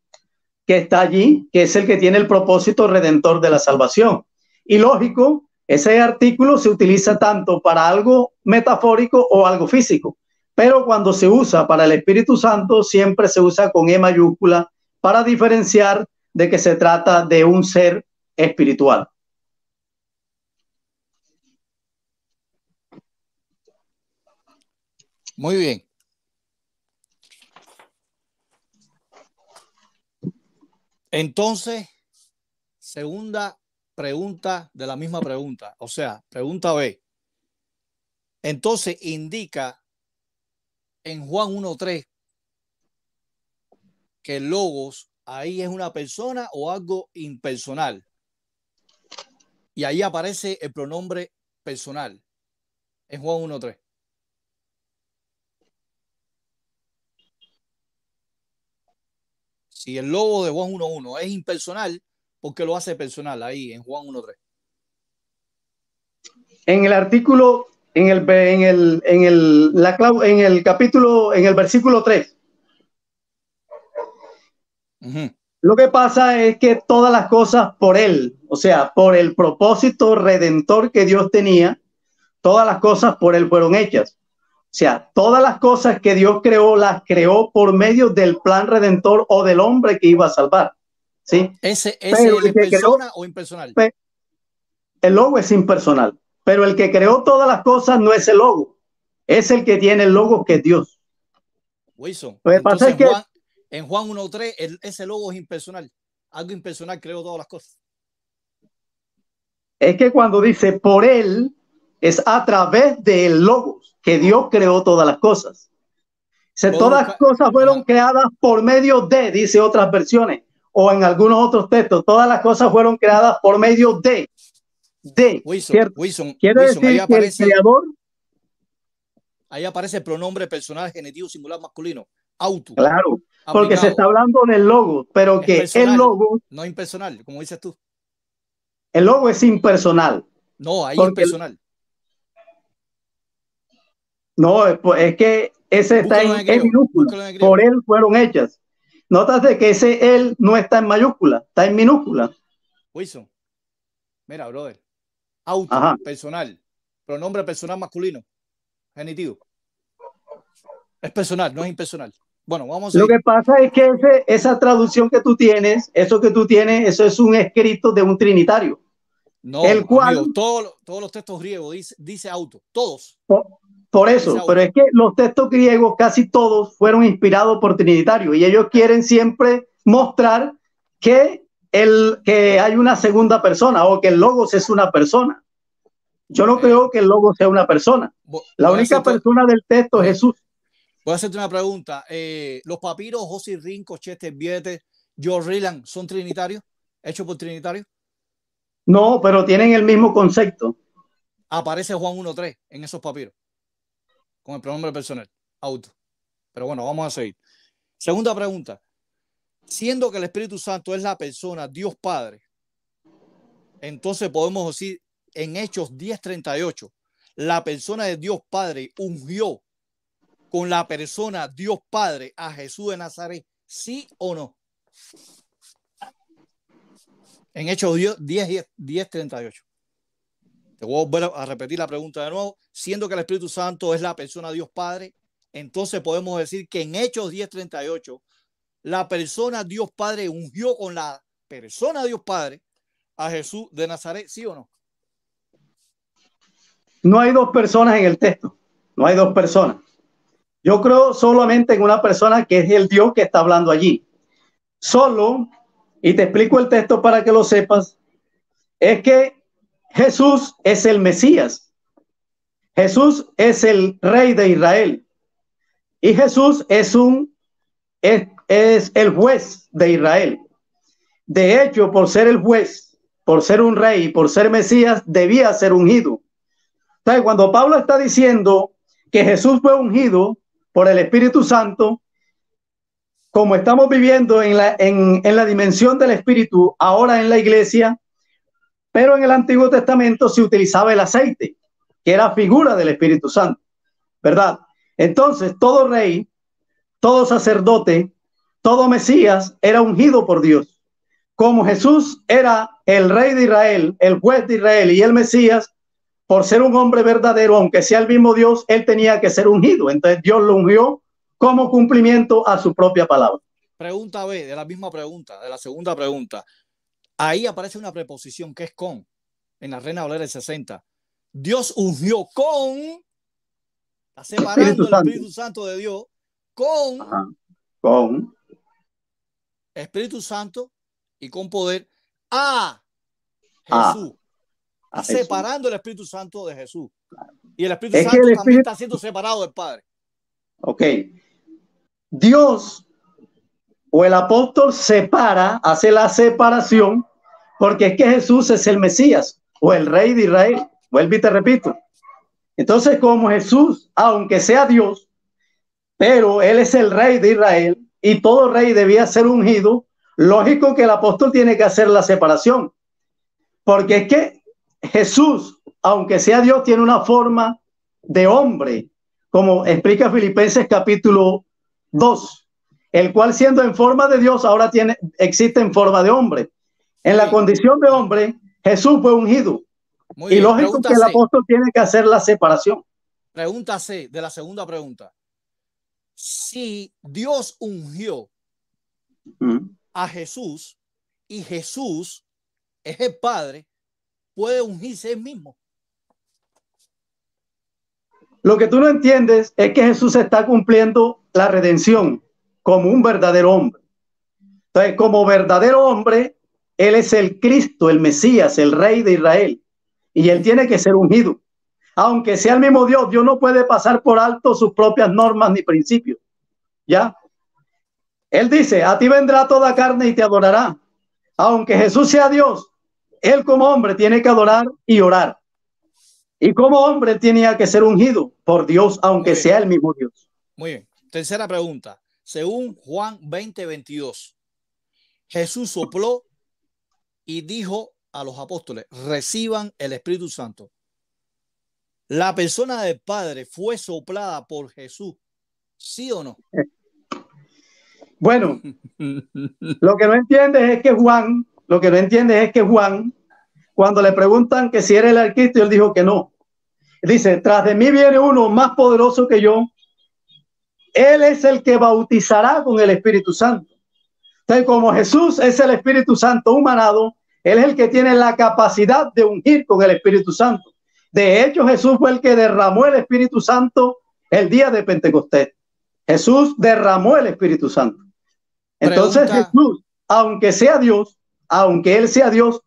C: que está allí, que es el que tiene el propósito redentor de la salvación. Y lógico, ese artículo se utiliza tanto para algo metafórico o algo físico, pero cuando se usa para el Espíritu Santo, siempre se usa con E mayúscula para diferenciar de que se trata de un ser espiritual.
B: Muy bien. Entonces, segunda pregunta de la misma pregunta, o sea, pregunta B. Entonces indica en Juan 1.3 que el Logos ahí es una persona o algo impersonal. Y ahí aparece el pronombre personal en Juan 1.3. Si el logo de Juan 1.1 es impersonal, ¿por qué lo hace personal ahí en Juan 1.3?
C: En el artículo, en el capítulo, en el versículo 3. Lo que pasa es que todas las cosas por él, o sea, por el propósito redentor que Dios tenía, todas las cosas por él fueron hechas. O sea, todas las cosas que Dios creó, las creó por medio del plan redentor o del hombre que iba a salvar. ¿Sí?
B: ¿Ese es persona o impersonal?
C: El logo es impersonal, pero el que creó todas las cosas no es el logo, es el que tiene el logo, que es Dios.
B: Wilson,
C: lo que pasa es que
B: en Juan 1.3 ese logo es impersonal. Algo impersonal creó todas las cosas.
C: Es que cuando dice por él, es a través del logos que Dios creó todas las cosas. Todas las cosas fueron creadas por medio de, dice otras versiones, o en algunos otros textos, todas las cosas fueron creadas por medio de.
B: Wilson,
C: quiere decir
B: ahí
C: aparece, que el creador.
B: Ahí aparece el pronombre personal genitivo singular masculino, auto.
C: Claro, porque aplicado. Se está hablando del logo, pero es que personal, el logo.
B: No es impersonal, como dices tú.
C: El logo es impersonal.
B: No, ahí es personal.
C: No, es que ese está en minúscula. Por él fueron hechas. Nótate que ese él no está en mayúscula, está en minúscula.
B: Wilson, mira, brother. Auto, personal. Pronombre personal masculino, genitivo. Es personal, no es impersonal. Bueno, vamos a
C: Lo que pasa es que esa traducción que tú tienes, eso es un escrito de un trinitario.
B: No, el cual, amigo, todos los textos griegos dice auto, todos.
C: Por eso, pero es que los textos griegos casi todos fueron inspirados por trinitarios y ellos quieren siempre mostrar que hay una segunda persona o que el logos es una persona. Yo no creo que el logos sea una persona. La única persona del texto es Jesús.
B: Voy a hacerte una pregunta. ¿Los papiros José Rinco, Chester Viete, George Ryland son trinitarios? ¿Hechos por trinitarios?
C: No, pero tienen el mismo concepto.
B: Aparece Juan 1.3 en esos papiros con el pronombre personal, auto. Pero bueno, vamos a seguir. Segunda pregunta. Siendo que el Espíritu Santo es la persona Dios Padre, entonces podemos decir en Hechos 10:38, la persona de Dios Padre ungió con la persona Dios Padre a Jesús de Nazaret, ¿sí o no? En Hechos 10:38. Te voy a volver a repetir la pregunta de nuevo. Siendo que el Espíritu Santo es la persona Dios Padre, entonces podemos decir que en Hechos 10:38 la persona Dios Padre ungió con la persona Dios Padre a Jesús de Nazaret, ¿sí o no?
C: No hay dos personas en el texto. No hay dos personas. Yo creo solamente en una persona que es el Dios que está hablando allí. Solo, y te explico el texto para que lo sepas, es que Jesús es el Mesías. Jesús es el Rey de Israel. Y Jesús es el juez de Israel. De hecho, por ser el juez, por ser un rey, por ser Mesías, debía ser ungido. Entonces, cuando Pablo está diciendo que Jesús fue ungido por el Espíritu Santo, como estamos viviendo en la dimensión del Espíritu ahora en la iglesia, pero en el Antiguo Testamento se utilizaba el aceite, que era figura del Espíritu Santo, ¿verdad? Entonces, todo rey, todo sacerdote, todo Mesías era ungido por Dios. Como Jesús era el rey de Israel, el juez de Israel y el Mesías, por ser un hombre verdadero, aunque sea el mismo Dios, él tenía que ser ungido. Entonces Dios lo ungió como cumplimiento a su propia palabra.
B: Pregunta B, de la misma pregunta, de la segunda pregunta. Ahí aparece una preposición que es con, en la Reina Valera del 60. Dios ungió con, está separando el Espíritu Santo de Dios, con Espíritu Santo y con poder a Jesús. Y separando el Espíritu Santo de Jesús. Y el Espíritu Santo también está siendo separado del Padre.
C: Ok. Dios o el apóstol separa, hace la separación, porque es que Jesús es el Mesías o el rey de Israel. Vuelvo y te repito. Entonces, como Jesús, aunque sea Dios, pero él es el rey de Israel y todo rey debía ser ungido, lógico que el apóstol tiene que hacer la separación. Porque es que Jesús, aunque sea Dios, tiene una forma de hombre, como explica Filipenses capítulo 2, el cual siendo en forma de Dios ahora existe en forma de hombre. En la condición de hombre, Jesús fue ungido. Y lógico que el apóstol tiene que hacer la separación.
B: Pregunta C, de la segunda pregunta. Si Dios ungió a Jesús y Jesús es el Padre, ¿puede ungirse él mismo?
C: Lo que tú no entiendes es que Jesús está cumpliendo la redención como un verdadero hombre. Entonces, como verdadero hombre, él es el Cristo, el Mesías, el Rey de Israel. Y él tiene que ser ungido. Aunque sea el mismo Dios, Dios no puede pasar por alto sus propias normas ni principios. ¿Ya? Él dice, a ti vendrá toda carne y te adorará. Aunque Jesús sea Dios, él como hombre tiene que adorar y orar. Y como hombre tenía que ser ungido por Dios, aunque sea el mismo Dios.
B: Muy bien. Tercera pregunta. Según Juan 20:22, Jesús sopló y dijo a los apóstoles, reciban el Espíritu Santo. ¿La persona del Padre fue soplada por Jesús? ¿Sí o no?
C: Bueno, lo que no entiendes es que Juan, cuando le preguntan que si era el Cristo, él dijo que no. Dice, tras de mí viene uno más poderoso que yo. Él es el que bautizará con el Espíritu Santo. Entonces, como Jesús es el Espíritu Santo humanado, él es el que tiene la capacidad de ungir con el Espíritu Santo. De hecho, Jesús fue el que derramó el Espíritu Santo el día de Pentecostés. Jesús derramó el Espíritu Santo. Entonces Jesús, aunque sea Dios, aunque él sea Dios,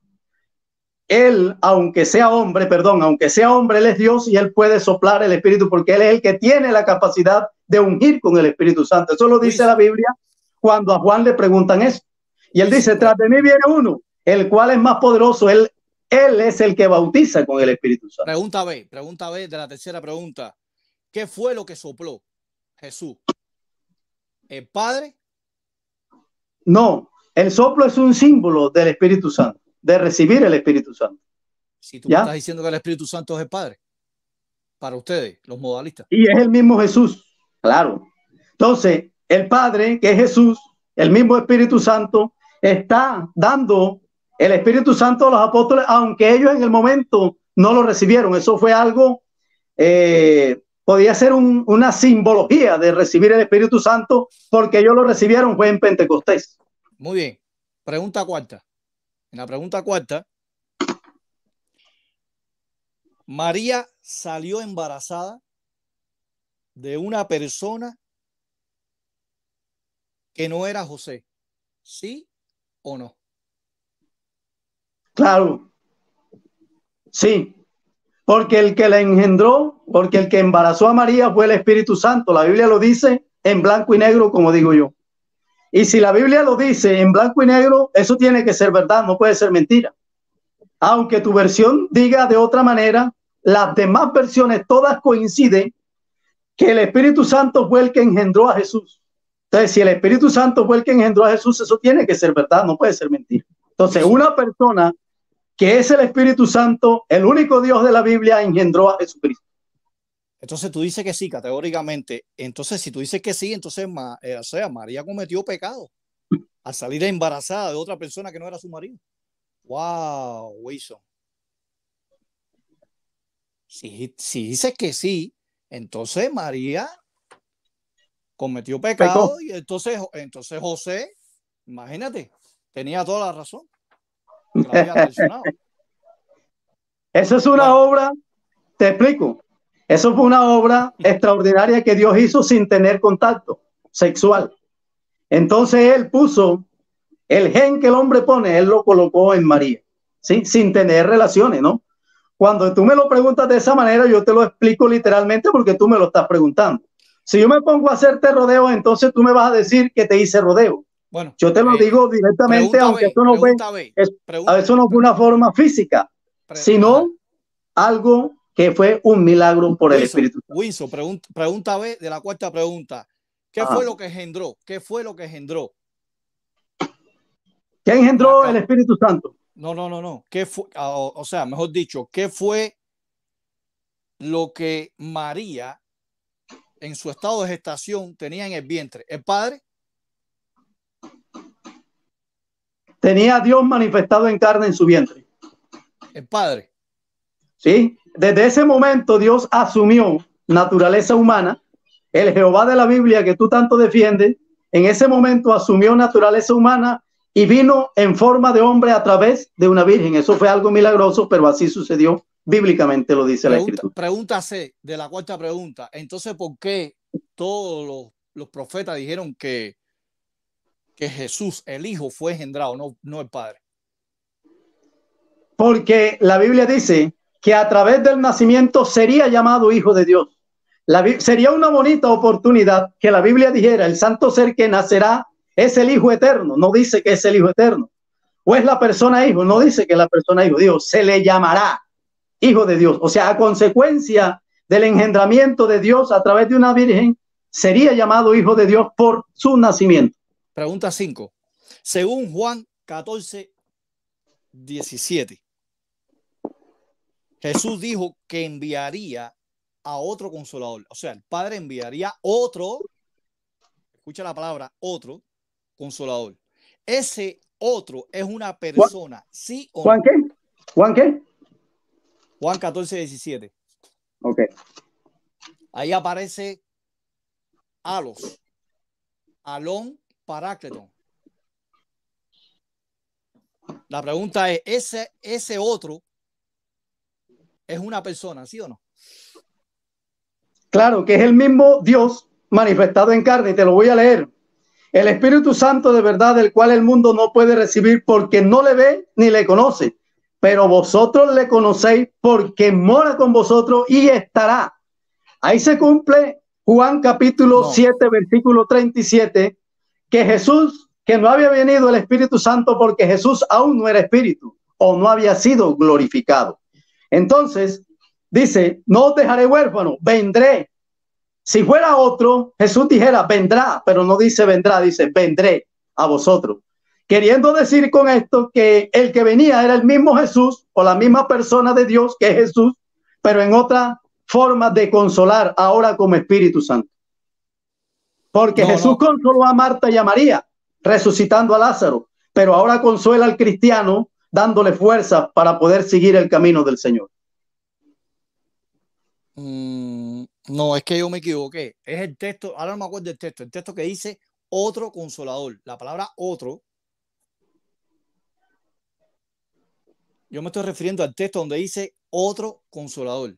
C: él, aunque sea hombre, él es Dios y él puede soplar el Espíritu porque él es el que tiene la capacidad de ungir con el Espíritu Santo. Eso lo dice la Biblia cuando a Juan le preguntan eso. Y él dice, tras de mí viene uno, el cual es más poderoso, él es el que bautiza con el Espíritu Santo.
B: Pregunta B de la tercera pregunta. ¿Qué fue lo que sopló Jesús? ¿El Padre?
C: No, el soplo es un símbolo del Espíritu Santo, de recibir el Espíritu Santo.
B: Si tú estás diciendo que el Espíritu Santo es el Padre, para ustedes, los modalistas.
C: Y es el mismo Jesús, claro. Entonces, el Padre, que es Jesús, el mismo Espíritu Santo, está dando el Espíritu Santo a los apóstoles, aunque ellos en el momento no lo recibieron. Eso fue algo, podía ser una simbología de recibir el Espíritu Santo, porque ellos lo recibieron fue en Pentecostés.
B: Muy bien. Pregunta cuarta. En la pregunta cuarta, María salió embarazada de una persona que no era José. ¿Sí o no?
C: Claro. Sí. Porque el que la engendró, porque el que embarazó a María fue el Espíritu Santo. La Biblia lo dice en blanco y negro, como digo yo. Y si la Biblia lo dice en blanco y negro, eso tiene que ser verdad, no puede ser mentira. Aunque tu versión diga de otra manera, las demás versiones todas coinciden que el Espíritu Santo fue el que engendró a Jesús. Entonces, si el Espíritu Santo fue el que engendró a Jesús, eso tiene que ser verdad, no puede ser mentira. Entonces, una persona que es el Espíritu Santo, el único Dios de la Biblia, engendró a Jesucristo.
B: Entonces tú dices que sí, categóricamente. Entonces, si tú dices que sí, entonces o sea, María cometió pecado al salir embarazada de otra persona que no era su marido. Wow, Wilson. Si dices que sí, entonces María cometió pecado. Pecó. Y entonces José, imagínate, tenía toda la razón. Que la había traicionado.
C: Eso es una obra, te explico. Eso fue una obra extraordinaria que Dios hizo sin tener contacto sexual. Entonces él puso el gen que el hombre pone, él lo colocó en María, ¿sí? Sin tener relaciones, ¿no? Cuando tú me lo preguntas de esa manera, yo te lo explico literalmente porque tú me lo estás preguntando. Si yo me pongo a hacerte rodeo, entonces tú me vas a decir que te hice rodeo. Bueno, yo te lo digo directamente, aunque eso no fue una forma física, sino algo que fue un milagro por el Espíritu Santo.
B: Wilson, pregunta B de la cuarta pregunta. ¿Qué fue lo que engendró? ¿Qué fue lo que engendró?
C: ¿Qué engendró el Espíritu Santo?
B: No. ¿Qué fue? O sea, mejor dicho, ¿qué fue lo que María en su estado de gestación tenía en el vientre? ¿El Padre?
C: Tenía a Dios manifestado en carne en su vientre.
B: ¿El Padre?
C: Sí, desde ese momento Dios asumió naturaleza humana. El Jehová de la Biblia que tú tanto defiendes, en ese momento asumió naturaleza humana y vino en forma de hombre a través de una virgen. Eso fue algo milagroso, pero así sucedió. Bíblicamente lo dice la Escritura.
B: Pregunta C de la cuarta pregunta. Entonces, ¿por qué todos los profetas dijeron que Jesús, el Hijo, fue engendrado, no el Padre?
C: Porque la Biblia dice que a través del nacimiento sería llamado Hijo de Dios. Sería una bonita oportunidad que la Biblia dijera, el santo ser que nacerá es el Hijo eterno. No dice que es el Hijo eterno. O es la persona Hijo, no dice que es la persona Hijo. Dios se le llamará Hijo de Dios. O sea, a consecuencia del engendramiento de Dios a través de una virgen, sería llamado Hijo de Dios por su nacimiento.
B: Pregunta 5. Según Juan 14:17, Jesús dijo que enviaría a otro consolador. O sea, el Padre enviaría otro, escucha la palabra, otro consolador. Ese otro es una persona, ¿sí o no?
C: ¿Juan qué? ¿Juan qué?
B: Juan 14:17.
C: Ok.
B: Ahí aparece Alos, Alón Parácleton. La pregunta es, ¿ese otro es una persona, sí o no?
C: Claro, que es el mismo Dios manifestado en carne. Te lo voy a leer. El Espíritu Santo de verdad, del cual el mundo no puede recibir porque no le ve ni le conoce. Pero vosotros le conocéis porque mora con vosotros y estará. Ahí se cumple Juan capítulo 7, versículo 37, que Jesús, que no había venido el Espíritu Santo porque Jesús aún no era espíritu o no había sido glorificado. Entonces, dice, no os dejaré huérfano, vendré. Si fuera otro, Jesús dijera, vendrá, pero no dice vendrá, dice, vendré a vosotros. Queriendo decir con esto que el que venía era el mismo Jesús o la misma persona de Dios que es Jesús, pero en otra forma de consolar, ahora como Espíritu Santo. Porque Jesús consoló a Marta y a María, resucitando a Lázaro, pero ahora consuela al cristiano, dándole fuerza para poder seguir el camino del Señor.
B: No, es que yo me equivoqué. Es el texto, ahora no me acuerdo del texto, el texto que dice otro consolador. La palabra otro, yo me estoy refiriendo al texto donde dice otro consolador.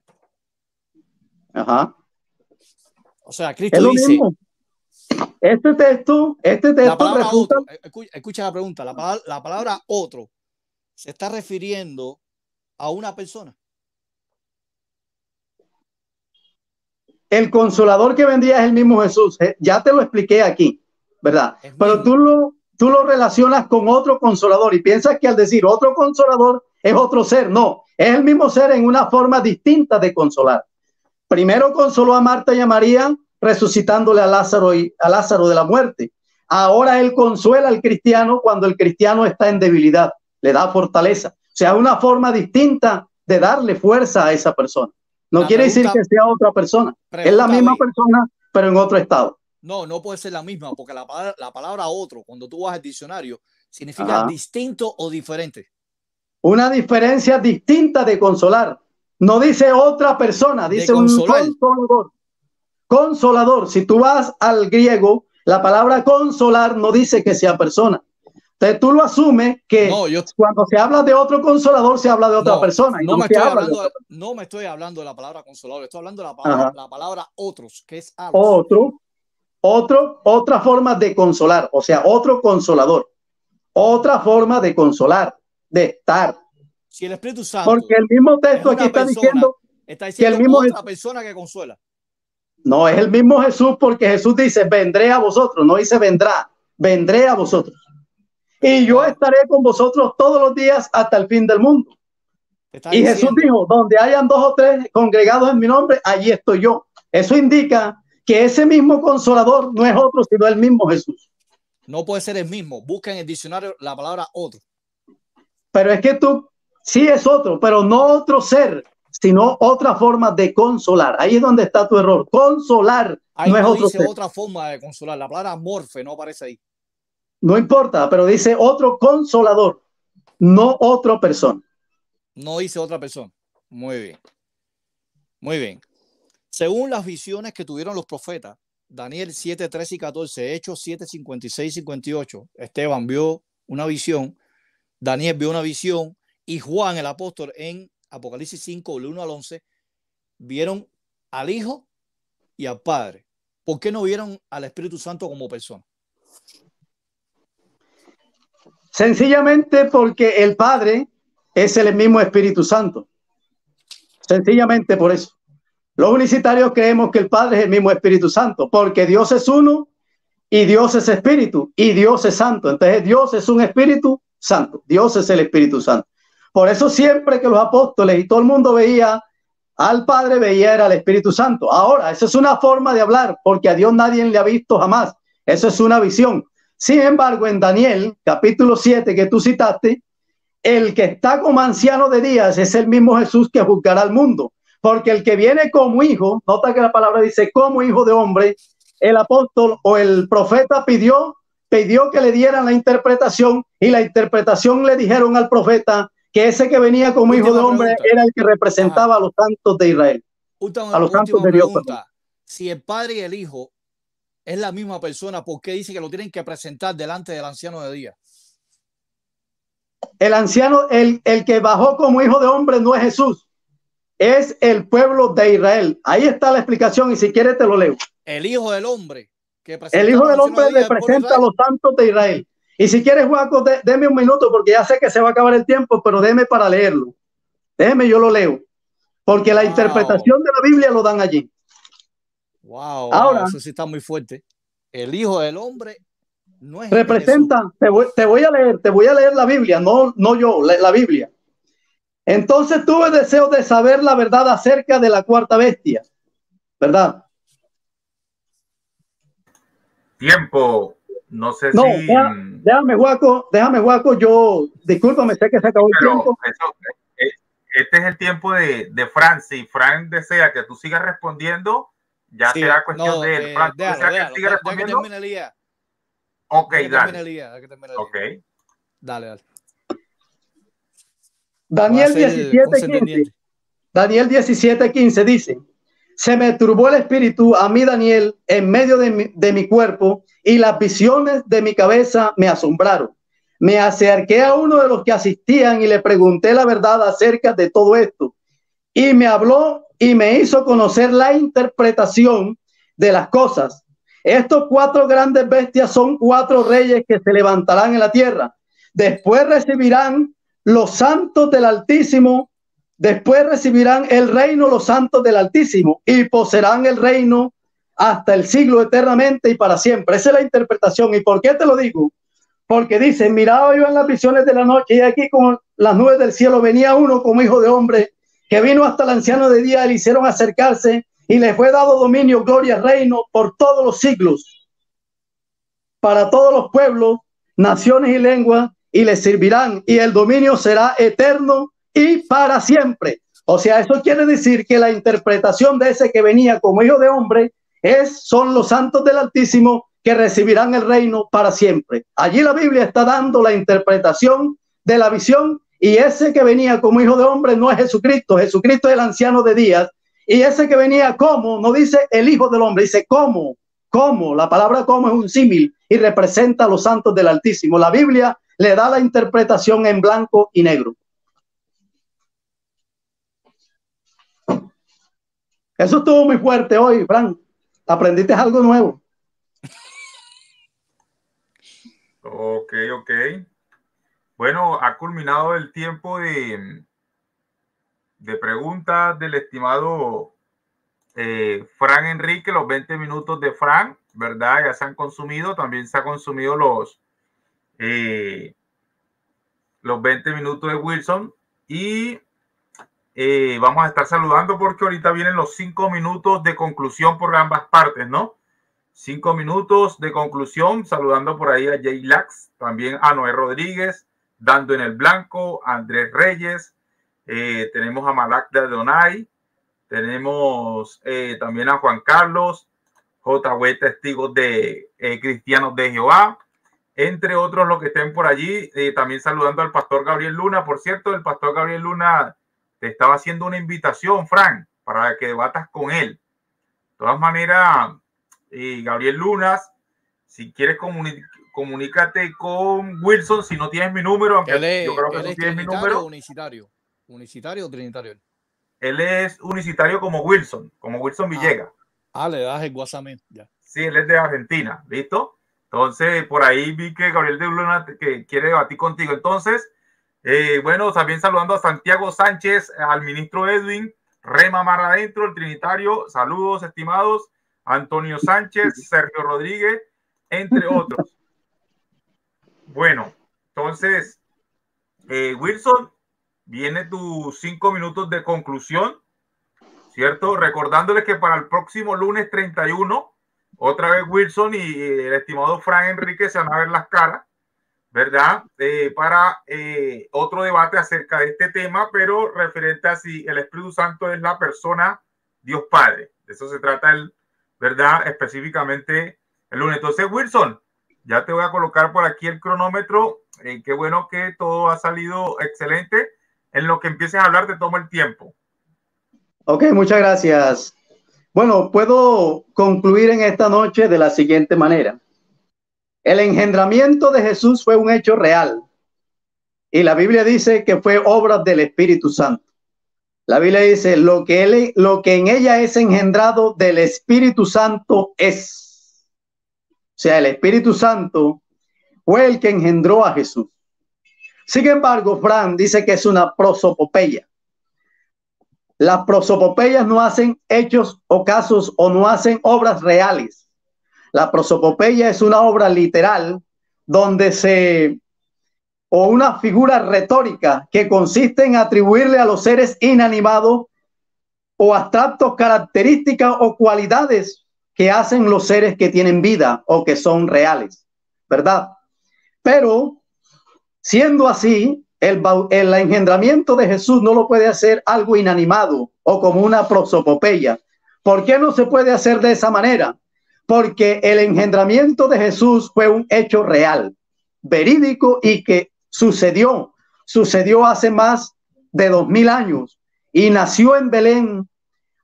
C: Ajá.
B: O sea, Cristo dice... Mismo.
C: Este texto
B: la palabra resulta... otro, escucha la pregunta, la palabra otro se está refiriendo a una persona.
C: El consolador que vendría es el mismo Jesús. Ya te lo expliqué aquí. ¿verdad?
B: Es
C: Pero
B: mismo.
C: tú lo relacionas con otro consolador y piensas que al decir otro consolador es otro ser. No, es el mismo ser en una forma distinta de consolar. Primero consoló a Marta y a María resucitándole a Lázaro de la muerte. Ahora él consuela al cristiano cuando el cristiano está en debilidad, le da fortaleza. O sea, una forma distinta de darle fuerza a esa persona. No
B: La
C: quiere decir
B: pregunta,
C: que sea otra persona. Es la
B: pregunta
C: misma
B: B.
C: persona, pero en otro estado.
B: No, no puede ser la misma, porque la palabra otro, cuando tú vas al diccionario, significa
C: Ajá.
B: distinto o diferente.
C: Una diferencia distinta de consolar. No dice otra persona,
B: De
C: dice un
B: consolar.
C: consolador. Consolador. Si tú vas al griego, la palabra consolar no dice que sea persona. Entonces tú lo asumes que
B: No,
C: cuando se habla de otro consolador se habla de otra persona y
B: no
C: no
B: me
C: se
B: estoy
C: habla de
B: hablando,
C: otra persona.
B: no me estoy hablando de la palabra consolador, estoy hablando de
C: Ajá.
B: la palabra otros, que es alos.
C: Otra forma de consolar, o sea, otro consolador, otra forma de consolar, de estar.
B: Si el Espíritu Santo
C: Porque el mismo
B: es
C: texto aquí
B: una persona, está
C: que el
B: diciendo
C: mismo
B: otra persona que consuela.
C: no es el mismo Jesús, porque Jesús dice vendré a vosotros, no dice vendrá, vendré a vosotros. Y yo estaré con vosotros todos los días hasta el fin del mundo. Y Jesús dijo, donde hayan 2 o 3 congregados en mi nombre, allí estoy yo. Eso indica que ese mismo consolador no es otro, sino el mismo Jesús.
B: No puede ser el mismo. Busca en el diccionario la palabra otro.
C: Pero es que tú sí es otro, pero no otro ser, sino otra forma de consolar. Ahí es donde está tu error. Consolar
B: ahí
C: no es otro
B: dice
C: ser.
B: otra forma de consolar. La palabra morfe no aparece ahí.
C: No importa, pero dice otro consolador, no otra persona.
B: No dice otra persona. Muy bien. Muy bien. Según las visiones que tuvieron los profetas, Daniel 7, 13 y 14, Hechos 7, 56 y 58, Esteban vio una visión, Daniel vio una visión y Juan el apóstol en Apocalipsis 5, del 1 al 11, vieron al Hijo y al Padre. ¿Por qué no vieron al Espíritu Santo como persona?
C: Sencillamente porque el Padre es el mismo Espíritu Santo. Sencillamente por eso. Los unicitarios creemos que el Padre es el mismo Espíritu Santo, porque Dios es uno y Dios es Espíritu y Dios es Santo. Entonces Dios es un Espíritu Santo. Dios es el Espíritu Santo. Por eso siempre que los apóstoles y todo el mundo veía al Padre, veía era el Espíritu Santo. Ahora, eso es una forma de hablar, porque a Dios nadie le ha visto jamás. Eso es una visión. Sin embargo, en Daniel, capítulo 7 que tú citaste, el que está como anciano de días es el mismo Jesús que juzgará al mundo. Porque el que viene como hijo, nota que la palabra dice como hijo de hombre, el apóstol o el profeta pidió que le dieran la interpretación y la interpretación le dijeron al profeta que ese que venía como hijo de hombre era el que representaba a los santos de Israel. A los santos de Dios.
B: Pregunta. Si el Padre y el Hijo es la misma persona, ¿por qué dice que lo tienen que presentar delante del anciano de día?
C: El anciano, el que bajó como hijo de hombre no es Jesús, es el pueblo de Israel. Ahí está la explicación y si quieres te lo leo.
B: El Hijo del Hombre.
C: El Hijo del Hombre representa a los santos de Israel. Y si quieres, Juaco, déme un minuto porque ya sé que se va a acabar el tiempo, pero déme para leerlo. Déjeme, yo lo leo. Porque la interpretación de la Biblia lo dan allí.
B: Wow,
C: ahora,
B: eso sí está muy fuerte. El Hijo del Hombre no es
C: representa, te voy a leer la Biblia, no yo, la Biblia. Entonces tuve deseo de saber la verdad acerca de la cuarta bestia, ¿verdad?
A: Tiempo, no sé
C: no,
A: si...
C: Déjame, Juaco, yo, discúlpame, sé que se acabó el tiempo.
A: Este es el tiempo de Fran. Si Fran desea que tú sigas respondiendo, ya
B: sí,
A: será cuestión de él. Fran,
B: déjalo,
A: que siga respondiendo.
B: Que termine el día.
A: Ok, dale.
B: Ok. Dale.
C: Daniel 17:15. Daniel 17:15 dice: se me turbó el espíritu a mí, Daniel, en medio de mi cuerpo, y las visiones de mi cabeza me asombraron. Me acerqué a uno de los que asistían y le pregunté la verdad acerca de todo esto. Y me habló y me hizo conocer la interpretación de las cosas. Estos 4 grandes bestias son 4 reyes que se levantarán en la tierra. Después recibirán los santos del Altísimo. Después recibirán el reino los santos del Altísimo y poseerán el reino hasta el siglo eternamente y para siempre. Esa es la interpretación. ¿Y por qué te lo digo? Porque dice, miraba yo en las visiones de la noche y aquí con las nubes del cielo venía uno como hijo de hombre que vino hasta el anciano de día y le hicieron acercarse y le fue dado dominio, gloria, reino por todos los siglos, para todos los pueblos, naciones y lenguas, y le servirán, y el dominio será eterno y para siempre. O sea, eso quiere decir que la interpretación de ese que venía como hijo de hombre son los santos del Altísimo que recibirán el reino para siempre. Allí la Biblia está dando la interpretación de la visión, y ese que venía como hijo de hombre no es Jesucristo. Jesucristo es el anciano de días, y ese que venía como, no dice el hijo del hombre, dice como. Como, la palabra como es un símil y representa a los santos del Altísimo. La Biblia le da la interpretación en blanco y negro. Eso estuvo muy fuerte hoy, Frank. Aprendiste algo nuevo.
A: Ok. Bueno, ha culminado el tiempo de preguntas del estimado Fran Enrique, los 20 minutos de Fran, ¿verdad? Ya se han consumido. También se han consumido los 20 minutos de Wilson. Y vamos a estar saludando porque ahorita vienen los 5 minutos de conclusión por ambas partes, ¿no? 5 minutos de conclusión, saludando por ahí a Jay Lax, también a Noé Rodríguez, Dando en el Blanco, a Andrés Reyes, tenemos a Malak de Adonai, tenemos también a Juan Carlos, JW Testigos de Cristianos de Jehová, entre otros los que estén por allí. También saludando al pastor Gabriel Luna. Por cierto, el pastor Gabriel Luna te estaba haciendo una invitación, Frank, para que debatas con él. De todas maneras, Gabriel Lunas, si quieres comunícate con Wilson, si no tienes mi número, aunque yo creo que no tienes mi número.
B: Unicitario o trinitario.
A: Él es unicitario como Wilson Villegas.
B: Le das el WhatsApp ya.
A: Sí, él es de Argentina, ¿listo? Entonces, por ahí vi que Gabriel de Luna que quiere debatir contigo. Entonces, bueno, también saludando a Santiago Sánchez, al ministro Edwin, Rema Mar Adentro, el trinitario. Saludos, estimados. Antonio Sánchez, Sergio Rodríguez, entre otros. Bueno, entonces, Wilson, viene tus 5 minutos de conclusión, ¿cierto? Recordándoles que para el próximo lunes 31, otra vez Wilson y el estimado Fran Enrique se van a ver las caras, ¿verdad? Para otro debate acerca de este tema, pero referente a si el Espíritu Santo es la persona Dios Padre. De eso se trata ¿verdad? Específicamente el lunes. Entonces, Wilson, ya te voy a colocar por aquí el cronómetro. Qué bueno que todo ha salido excelente. En lo que empieces a hablar, te tomo el tiempo.
C: Ok, muchas gracias. Bueno, puedo concluir en esta noche de la siguiente manera. El engendramiento de Jesús fue un hecho real. Y la Biblia dice que fue obra del Espíritu Santo. La Biblia dice, lo que en ella es engendrado del Espíritu Santo es. O sea, el Espíritu Santo fue el que engendró a Jesús. Sin embargo, Fran dice que es una prosopopeya. Las prosopopeyas no hacen hechos o casos o no hacen obras reales. La prosopopeya es una obra literal o una figura retórica que consiste en atribuirle a los seres inanimados o abstractos características o cualidades que hacen los seres que tienen vida o que son reales, ¿verdad? Pero siendo así, el engendramiento de Jesús no lo puede hacer algo inanimado o como una prosopopeya. ¿Por qué no se puede hacer de esa manera? Porque el engendramiento de Jesús fue un hecho real, verídico y que sucedió hace más de 2000 años y nació en Belén,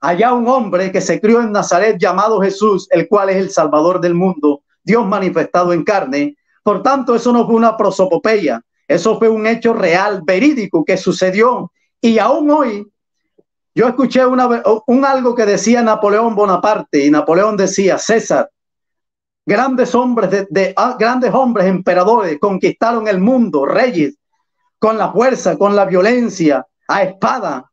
C: allá un hombre que se crió en Nazaret llamado Jesús, el cual es el Salvador del mundo, Dios manifestado en carne. Por tanto, eso no fue una prosopopeya, eso fue un hecho real, verídico, que sucedió. Y aún hoy, yo escuché algo que decía Napoleón Bonaparte, y Napoleón decía, César, grandes hombres, grandes hombres, emperadores, conquistaron el mundo, reyes, con la fuerza, con la violencia, a espada.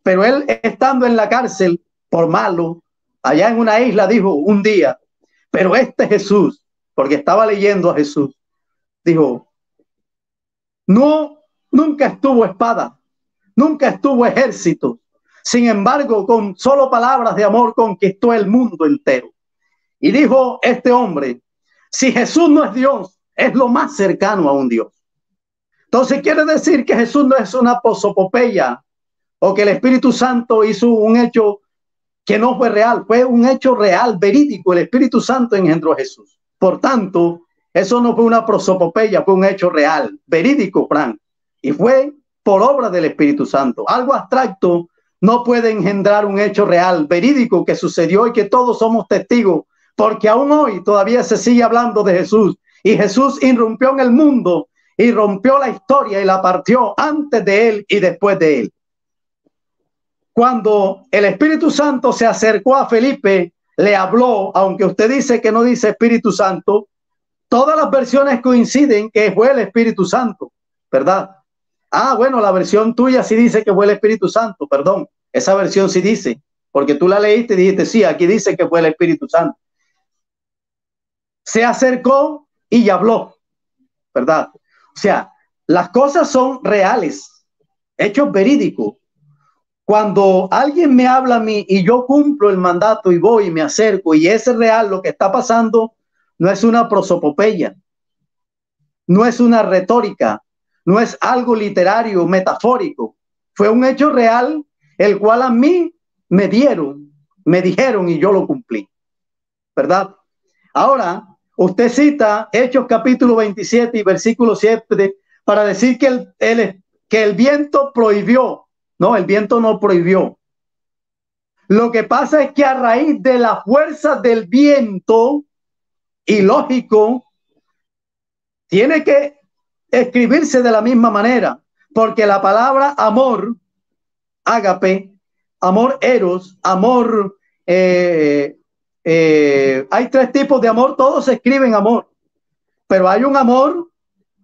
C: Pero él, estando en la cárcel, por malo, allá en una isla, dijo un día, pero este Jesús, porque estaba leyendo a Jesús, dijo, no, nunca estuvo espada, nunca estuvo ejército. Sin embargo, con solo palabras de amor conquistó el mundo entero. Y dijo este hombre, si Jesús no es Dios, es lo más cercano a un Dios. Entonces quiere decir que Jesús no es una prosopopeya o que el Espíritu Santo hizo un hecho que no fue real, fue un hecho real, verídico. El Espíritu Santo engendró a Jesús. Por tanto, eso no fue una prosopopeya, fue un hecho real, verídico, Frank. Y fue por obra del Espíritu Santo. Algo abstracto no puede engendrar un hecho real, verídico, que sucedió y que todos somos testigos, porque aún hoy todavía se sigue hablando de Jesús. Y Jesús irrumpió en el mundo y rompió la historia y la partió antes de él y después de él. Cuando el Espíritu Santo se acercó a Felipe, le habló, aunque usted dice que no dice Espíritu Santo, todas las versiones coinciden que fue el Espíritu Santo, ¿verdad? Ah, bueno, la versión tuya sí dice que fue el Espíritu Santo, perdón, esa versión sí dice, porque tú la leíste y dijiste, sí, aquí dice que fue el Espíritu Santo. Se acercó y habló, ¿verdad? O sea, las cosas son reales, hechos verídicos. Cuando alguien me habla a mí y yo cumplo el mandato y voy y me acerco y es real lo que está pasando, no es una prosopopeya, no es una retórica, no es algo literario, metafórico. Fue un hecho real, el cual a mí me dijeron y yo lo cumplí, ¿verdad? Ahora, usted cita Hechos capítulo 27 y versículo 7 para decir que el viento prohibió. No, el viento no prohibió. Lo que pasa es que a raíz de la fuerza del viento, y lógico, tiene que escribirse de la misma manera, porque la palabra amor, ágape, amor eros, amor, hay tres tipos de amor, todos se escriben amor, pero hay un amor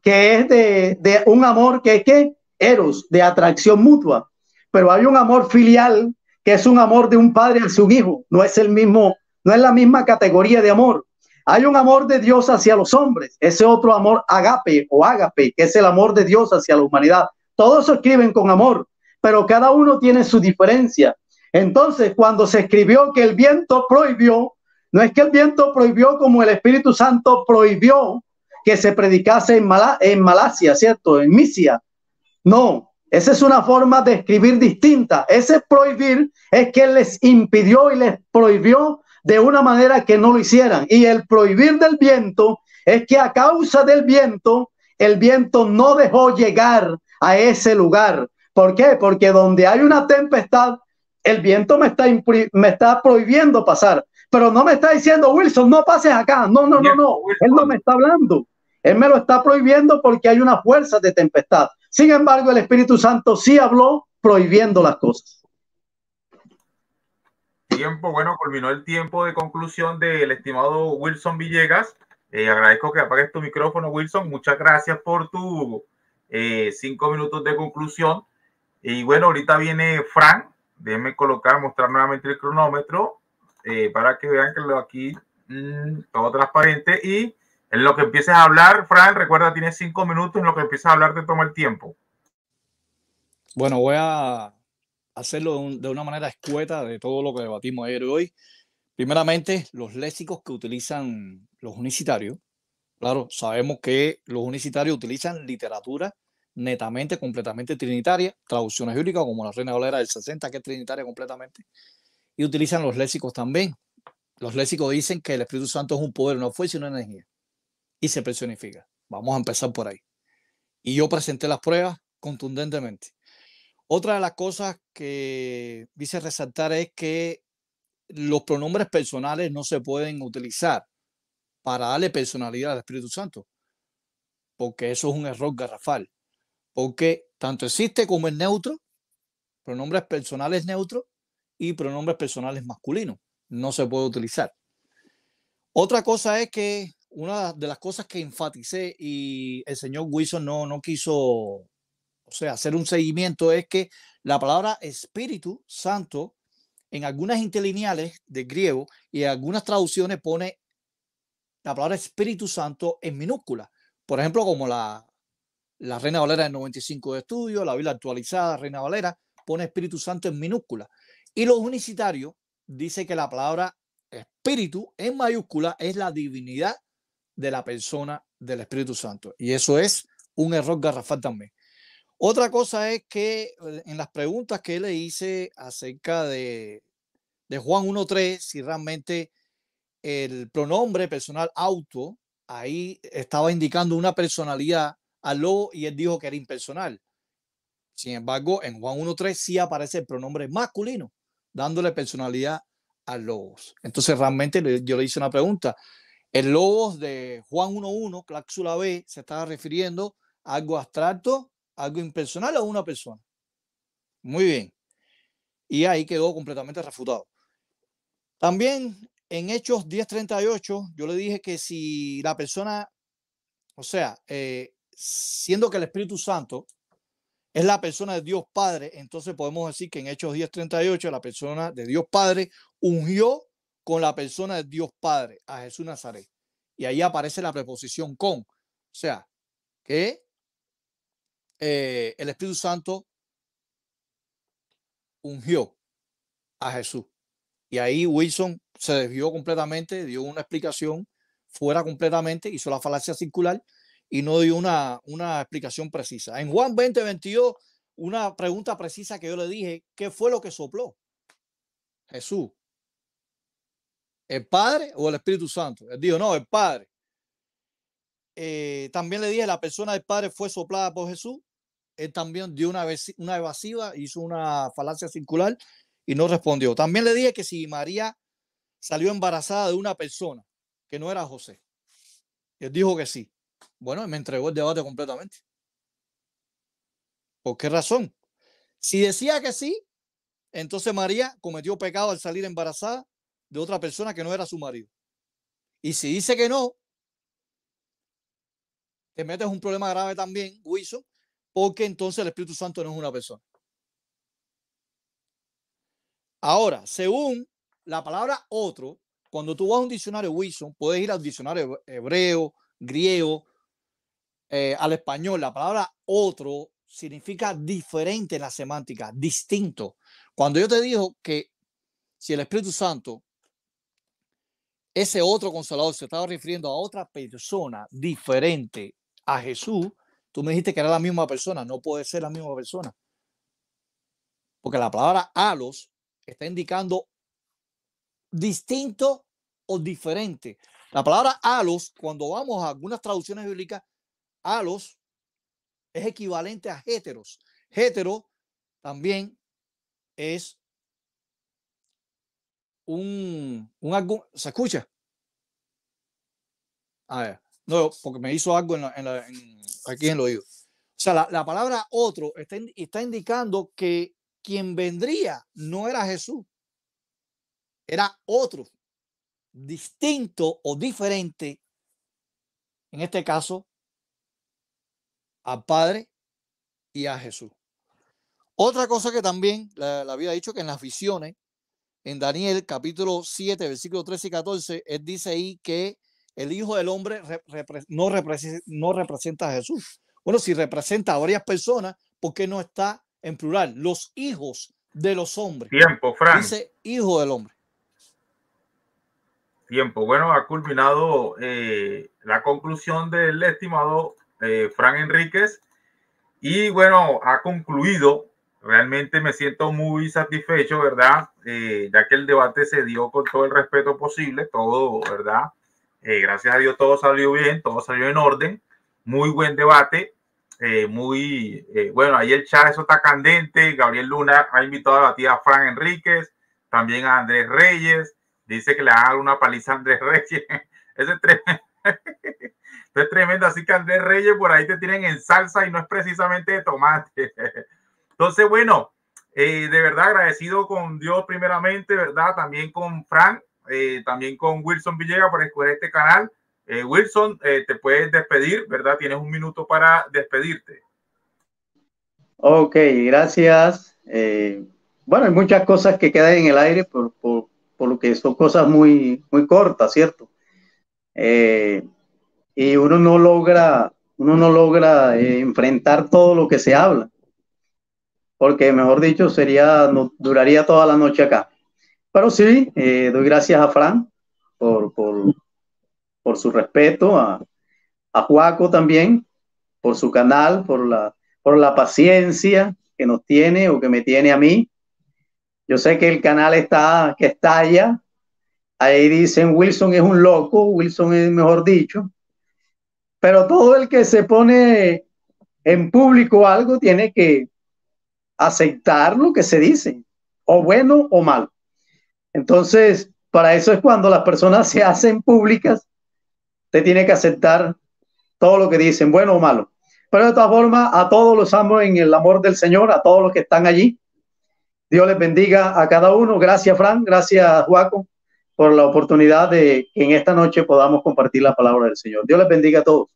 C: que es de un amor que es que eros, de atracción mutua, pero hay un amor filial que es un amor de un padre hacia un hijo, no es el mismo, no es la misma categoría de amor. Hay un amor de Dios hacia los hombres, ese otro amor agape o ágape, que es el amor de Dios hacia la humanidad. Todos se escriben con amor, pero cada uno tiene su diferencia. Entonces, cuando se escribió que el viento prohibió, no es que el viento prohibió como el Espíritu Santo prohibió que se predicase en Malasia, ¿cierto? En Misia. No, esa es una forma de escribir distinta. Ese prohibir es que les impidió y les prohibió de una manera que no lo hicieran. Y el prohibir del viento es que a causa del viento, el viento no dejó llegar a ese lugar. ¿Por qué? Porque donde hay una tempestad, el viento me está prohibiendo pasar. Pero no me está diciendo, Wilson, no pases acá. No, no, no, no. Él no me está hablando. Él me lo está prohibiendo porque hay una fuerza de tempestad. Sin embargo, el Espíritu Santo sí habló prohibiendo las cosas.
A: Tiempo, bueno, culminó el tiempo de conclusión del estimado Wilson Villegas. Agradezco que apagues tu micrófono, Wilson. Muchas gracias por tu 5 minutos de conclusión. Y bueno, ahorita viene Frank. Déjenme mostrar nuevamente el cronómetro para que vean que aquí todo transparente. Y en lo que empieces a hablar, Frank, recuerda, tienes 5 minutos. En lo que empieces a hablar, te toma el tiempo.
B: Bueno, voy a hacerlo de una manera escueta de todo lo que debatimos ayer y hoy. Primeramente, los léxicos que utilizan los unicitarios. Claro, sabemos que los unicitarios utilizan literatura netamente, completamente trinitaria, traducciones bíblicas como la Reina Valera del 60, que es trinitaria completamente, y utilizan los léxicos también. Los léxicos dicen que el Espíritu Santo es un poder, una fuerza y una energía, y se personifica. Vamos a empezar por ahí. Y yo presenté las pruebas contundentemente. Otra de las cosas que dice resaltar es que los pronombres personales no se pueden utilizar para darle personalidad al Espíritu Santo, porque eso es un error garrafal, porque tanto existe como es neutro, pronombres personales neutros y pronombres personales masculinos, no se puede utilizar. Otra cosa es que una de las cosas que enfaticé y el señor Wilson no quiso, hacer un seguimiento, es que la palabra Espíritu Santo en algunas interlineales de griego y en algunas traducciones pone la palabra Espíritu Santo en minúscula. Por ejemplo, como la Reina Valera del 95 de estudio, la Biblia actualizada, Reina Valera, pone Espíritu Santo en minúscula. Y los unicitarios dice que la palabra Espíritu en mayúscula es la divinidad de la persona del Espíritu Santo. Y eso es un error garrafal también. Otra cosa es que en las preguntas que le hice acerca de Juan 1.3, si realmente el pronombre personal auto ahí estaba indicando una personalidad al lobo y él dijo que era impersonal. Sin embargo, en Juan 1.3 sí aparece el pronombre masculino, dándole personalidad al logos. Entonces realmente yo le hice una pregunta. El logos de Juan 1.1, cláusula B, se estaba refiriendo a algo abstracto, algo impersonal o una persona. Muy bien. Y ahí quedó completamente refutado. También en Hechos 10:38, yo le dije que si la persona, o sea, siendo que el Espíritu Santo es la persona de Dios Padre, entonces podemos decir que en Hechos 10:38 la persona de Dios Padre ungió con la persona de Dios Padre a Jesús Nazaret. Y ahí aparece la preposición con. O sea, que el Espíritu Santo ungió a Jesús. Y ahí Wilson se desvió completamente, dio una explicación fuera completamente, hizo la falacia circular y no dio una explicación precisa. En Juan 20:22, una pregunta precisa que yo le dije, ¿qué fue lo que sopló Jesús? ¿El Padre o el Espíritu Santo? Él dijo, no, el Padre. También le dije, la persona del Padre fue soplada por Jesús. Él también dio una evasiva, hizo una falacia circular y no respondió. También le dije que si María salió embarazada de una persona que no era José. Él dijo que sí. Bueno, me entregó el debate completamente. ¿Por qué razón? Si decía que sí, entonces María cometió pecado al salir embarazada de otra persona que no era su marido. Y si dice que no, te metes un problema grave también, Wilson, porque entonces el Espíritu Santo no es una persona. Ahora, según la palabra otro, cuando tú vas a un diccionario Wilson, puedes ir al diccionario hebreo, griego, al español. La palabra otro significa diferente en la semántica, distinto. Cuando yo te digo que si el Espíritu Santo, ese otro consolador, se estaba refiriendo a otra persona diferente a Jesús, tú me dijiste que era la misma persona. No puede ser la misma persona. Porque la palabra alos está indicando distinto o diferente. La palabra alos, cuando vamos a algunas traducciones bíblicas, alos es equivalente a heteros. Hetero también es ¿se escucha? A ver, no, porque me hizo algo aquí en el oído. O sea, la palabra otro está indicando que quien vendría no era Jesús, era otro, distinto o diferente, en este caso, al Padre y a Jesús. Otra cosa que también le había dicho, que en las visiones, en Daniel capítulo 7, versículos 13 y 14, él dice ahí que el Hijo del Hombre no representa a Jesús. Bueno, si representa a varias personas, ¿por qué no está en plural? Los hijos de los hombres.
A: Tiempo, Frank.
B: Dice Hijo del Hombre.
A: Tiempo. Bueno, ha culminado la conclusión del estimado Frank Enríquez. Y bueno, ha concluido. Realmente me siento muy satisfecho, ¿verdad? Ya que el debate se dio con todo el respeto posible, todo, ¿verdad? Gracias a Dios todo salió bien, todo salió en orden. Muy buen debate. Bueno, ahí el chat, eso está candente. Gabriel Luna ha invitado a debatir a Frank Enríquez, también a Andrés Reyes. Dice que le haga una paliza a Andrés Reyes. Ese es tremendo. Es tremendo. Así que Andrés Reyes por ahí te tienen en salsa y no es precisamente de tomate. Entonces, bueno, de verdad agradecido con Dios primeramente, ¿verdad? También con Frank, también con Wilson Villegas por escoger este canal. Wilson, te puedes despedir, ¿verdad? Tienes un minuto para despedirte.
C: Ok, gracias. bueno, hay muchas cosas que quedan en el aire por lo que son cosas muy cortas, ¿cierto? Eh, y uno no logra enfrentar todo lo que se habla, porque mejor dicho, no, duraría toda la noche acá. Pero sí, doy gracias a Fran por, por, por su respeto, a Juaco también, por su canal, por la paciencia que nos tiene o que me tiene a mí. Yo sé que el canal que estalla. Ahí dicen Wilson es un loco, Wilson es mejor dicho, pero todo el que se pone en público algo tiene que aceptar lo que se dice, o bueno o malo. Entonces, para eso es cuando las personas se hacen públicas, te tiene que aceptar todo lo que dicen, bueno o malo. Pero de todas formas, a todos los amo en el amor del Señor, a todos los que están allí. Dios les bendiga a cada uno. Gracias, Fran. Gracias, Juaco, por la oportunidad de que en esta noche podamos compartir la palabra del Señor. Dios les bendiga a todos.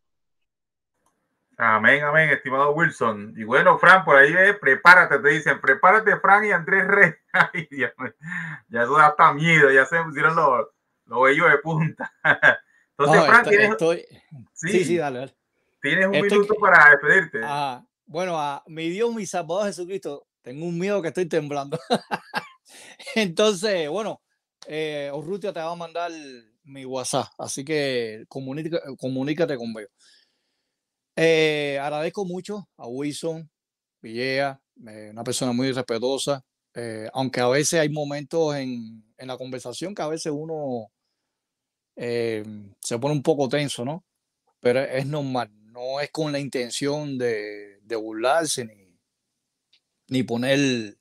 A: Amén, amén, estimado Wilson. Y bueno, Fran, por ahí prepárate, te dicen, prepárate, Fran y Andrés Rey. Ay, Dios, ya eso da hasta miedo, ya se pusieron los vellos de punta. Entonces,
B: No,
A: Fran,
B: sí, dale.
A: Tienes un minuto para despedirte.
B: Bueno, a mi Dios, mi Salvador Jesucristo, tengo un miedo que estoy temblando. Entonces, bueno, Urrutia te va a mandar mi WhatsApp, así que comunícate conmigo. Agradezco mucho a Wilson Villegas, una persona muy respetuosa, aunque a veces hay momentos en la conversación que a veces uno se pone un poco tenso, ¿no? Pero es normal, no es con la intención de burlarse ni poner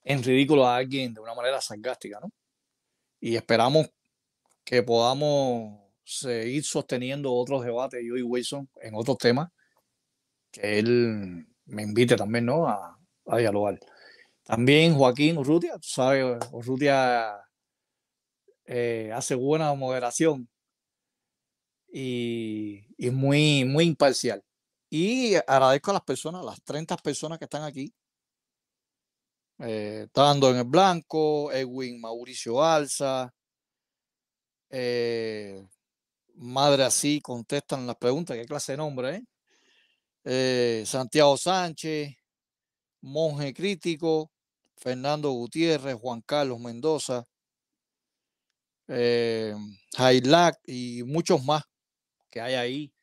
B: en ridículo a alguien de una manera sarcástica, ¿no? Y esperamos que podamos seguir sosteniendo otros debates, yo y Wilson, en otros temas, que él me invite también, ¿no? A dialogar. También Joaquín Urrutia, tú sabes, Urrutia hace buena moderación y muy imparcial. Y agradezco a las personas, las 30 personas que están aquí, Tando en el Blanco, Edwin Mauricio Alza, Madre Así, contestan las preguntas, qué clase de nombre, Santiago Sánchez, Monje Crítico, Fernando Gutiérrez, Juan Carlos Mendoza, Jailac y muchos más que hay ahí.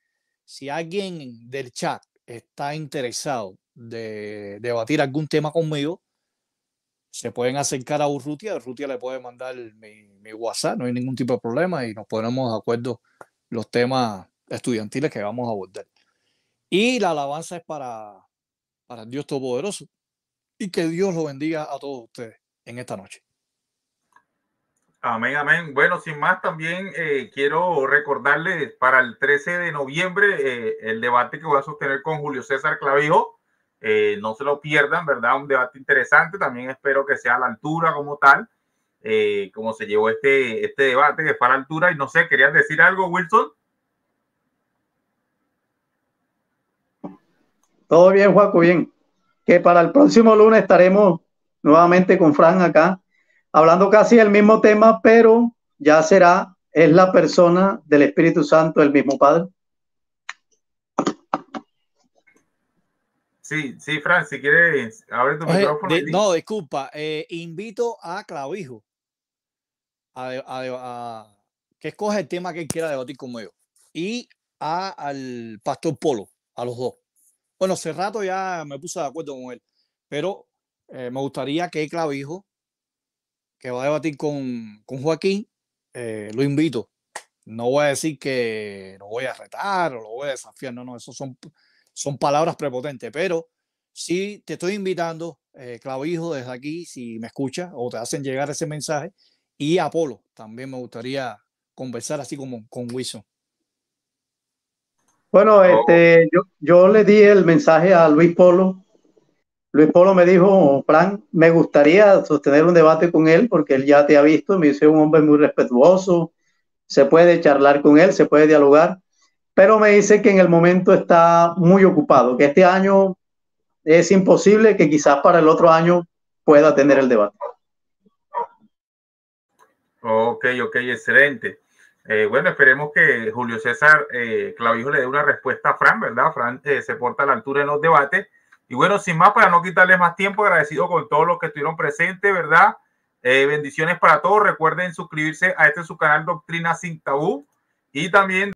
B: Si alguien del chat está interesado de debatir algún tema conmigo, se pueden acercar a Urrutia. Urrutia le puede mandar mi WhatsApp, no hay ningún tipo de problema y nos ponemos de acuerdo los temas estudiantiles que vamos a abordar. Y la alabanza es para el Dios Todopoderoso y que Dios lo bendiga a todos ustedes en esta noche.
A: Amén, amén. Bueno, sin más, también quiero recordarles para el 13 de noviembre el debate que voy a sostener con Julio César Clavijo. No se lo pierdan, ¿verdad? Un debate interesante. También espero que sea a la altura como tal, como se llevó este debate, que fue a la altura. Y no sé, ¿querías decir algo, Wilson?
C: Todo bien, Juaco, bien. Que para el próximo lunes estaremos nuevamente con Fran acá, hablando casi del mismo tema, pero ya es la persona del Espíritu Santo, el mismo Padre.
A: Sí, Fran, si quieres, abre tu micrófono.
B: No, disculpa, invito a Clavijo que escoja el tema que él quiera debatir conmigo y al Pastor Polo, a los dos. Bueno, hace rato ya me puse de acuerdo con él, pero me gustaría que Clavijo, que va a debatir con Joaquín, lo invito. No voy a decir que lo voy a retar o lo voy a desafiar, no, eso son palabras prepotentes, pero sí te estoy invitando, Clavijo, desde aquí, si me escuchas o te hacen llegar ese mensaje, y Apolo, también me gustaría conversar así como con Wilson.
C: Bueno, yo le di el mensaje a Luis Polo. Luis Polo me dijo, Fran, me gustaría sostener un debate con él porque él ya te ha visto, me dice un hombre muy respetuoso, se puede charlar con él, se puede dialogar, pero me dice que en el momento está muy ocupado, que este año es imposible, que quizás para el otro año pueda tener el debate.
A: Ok, excelente. Bueno, esperemos que Julio César Clavijo le dé una respuesta a Fran, ¿verdad? Fran se porta a la altura en los debates. Y bueno, sin más, para no quitarles más tiempo, agradecido con todos los que estuvieron presentes, ¿verdad? Bendiciones para todos. Recuerden suscribirse a su canal Doctrina Sin Tabú y también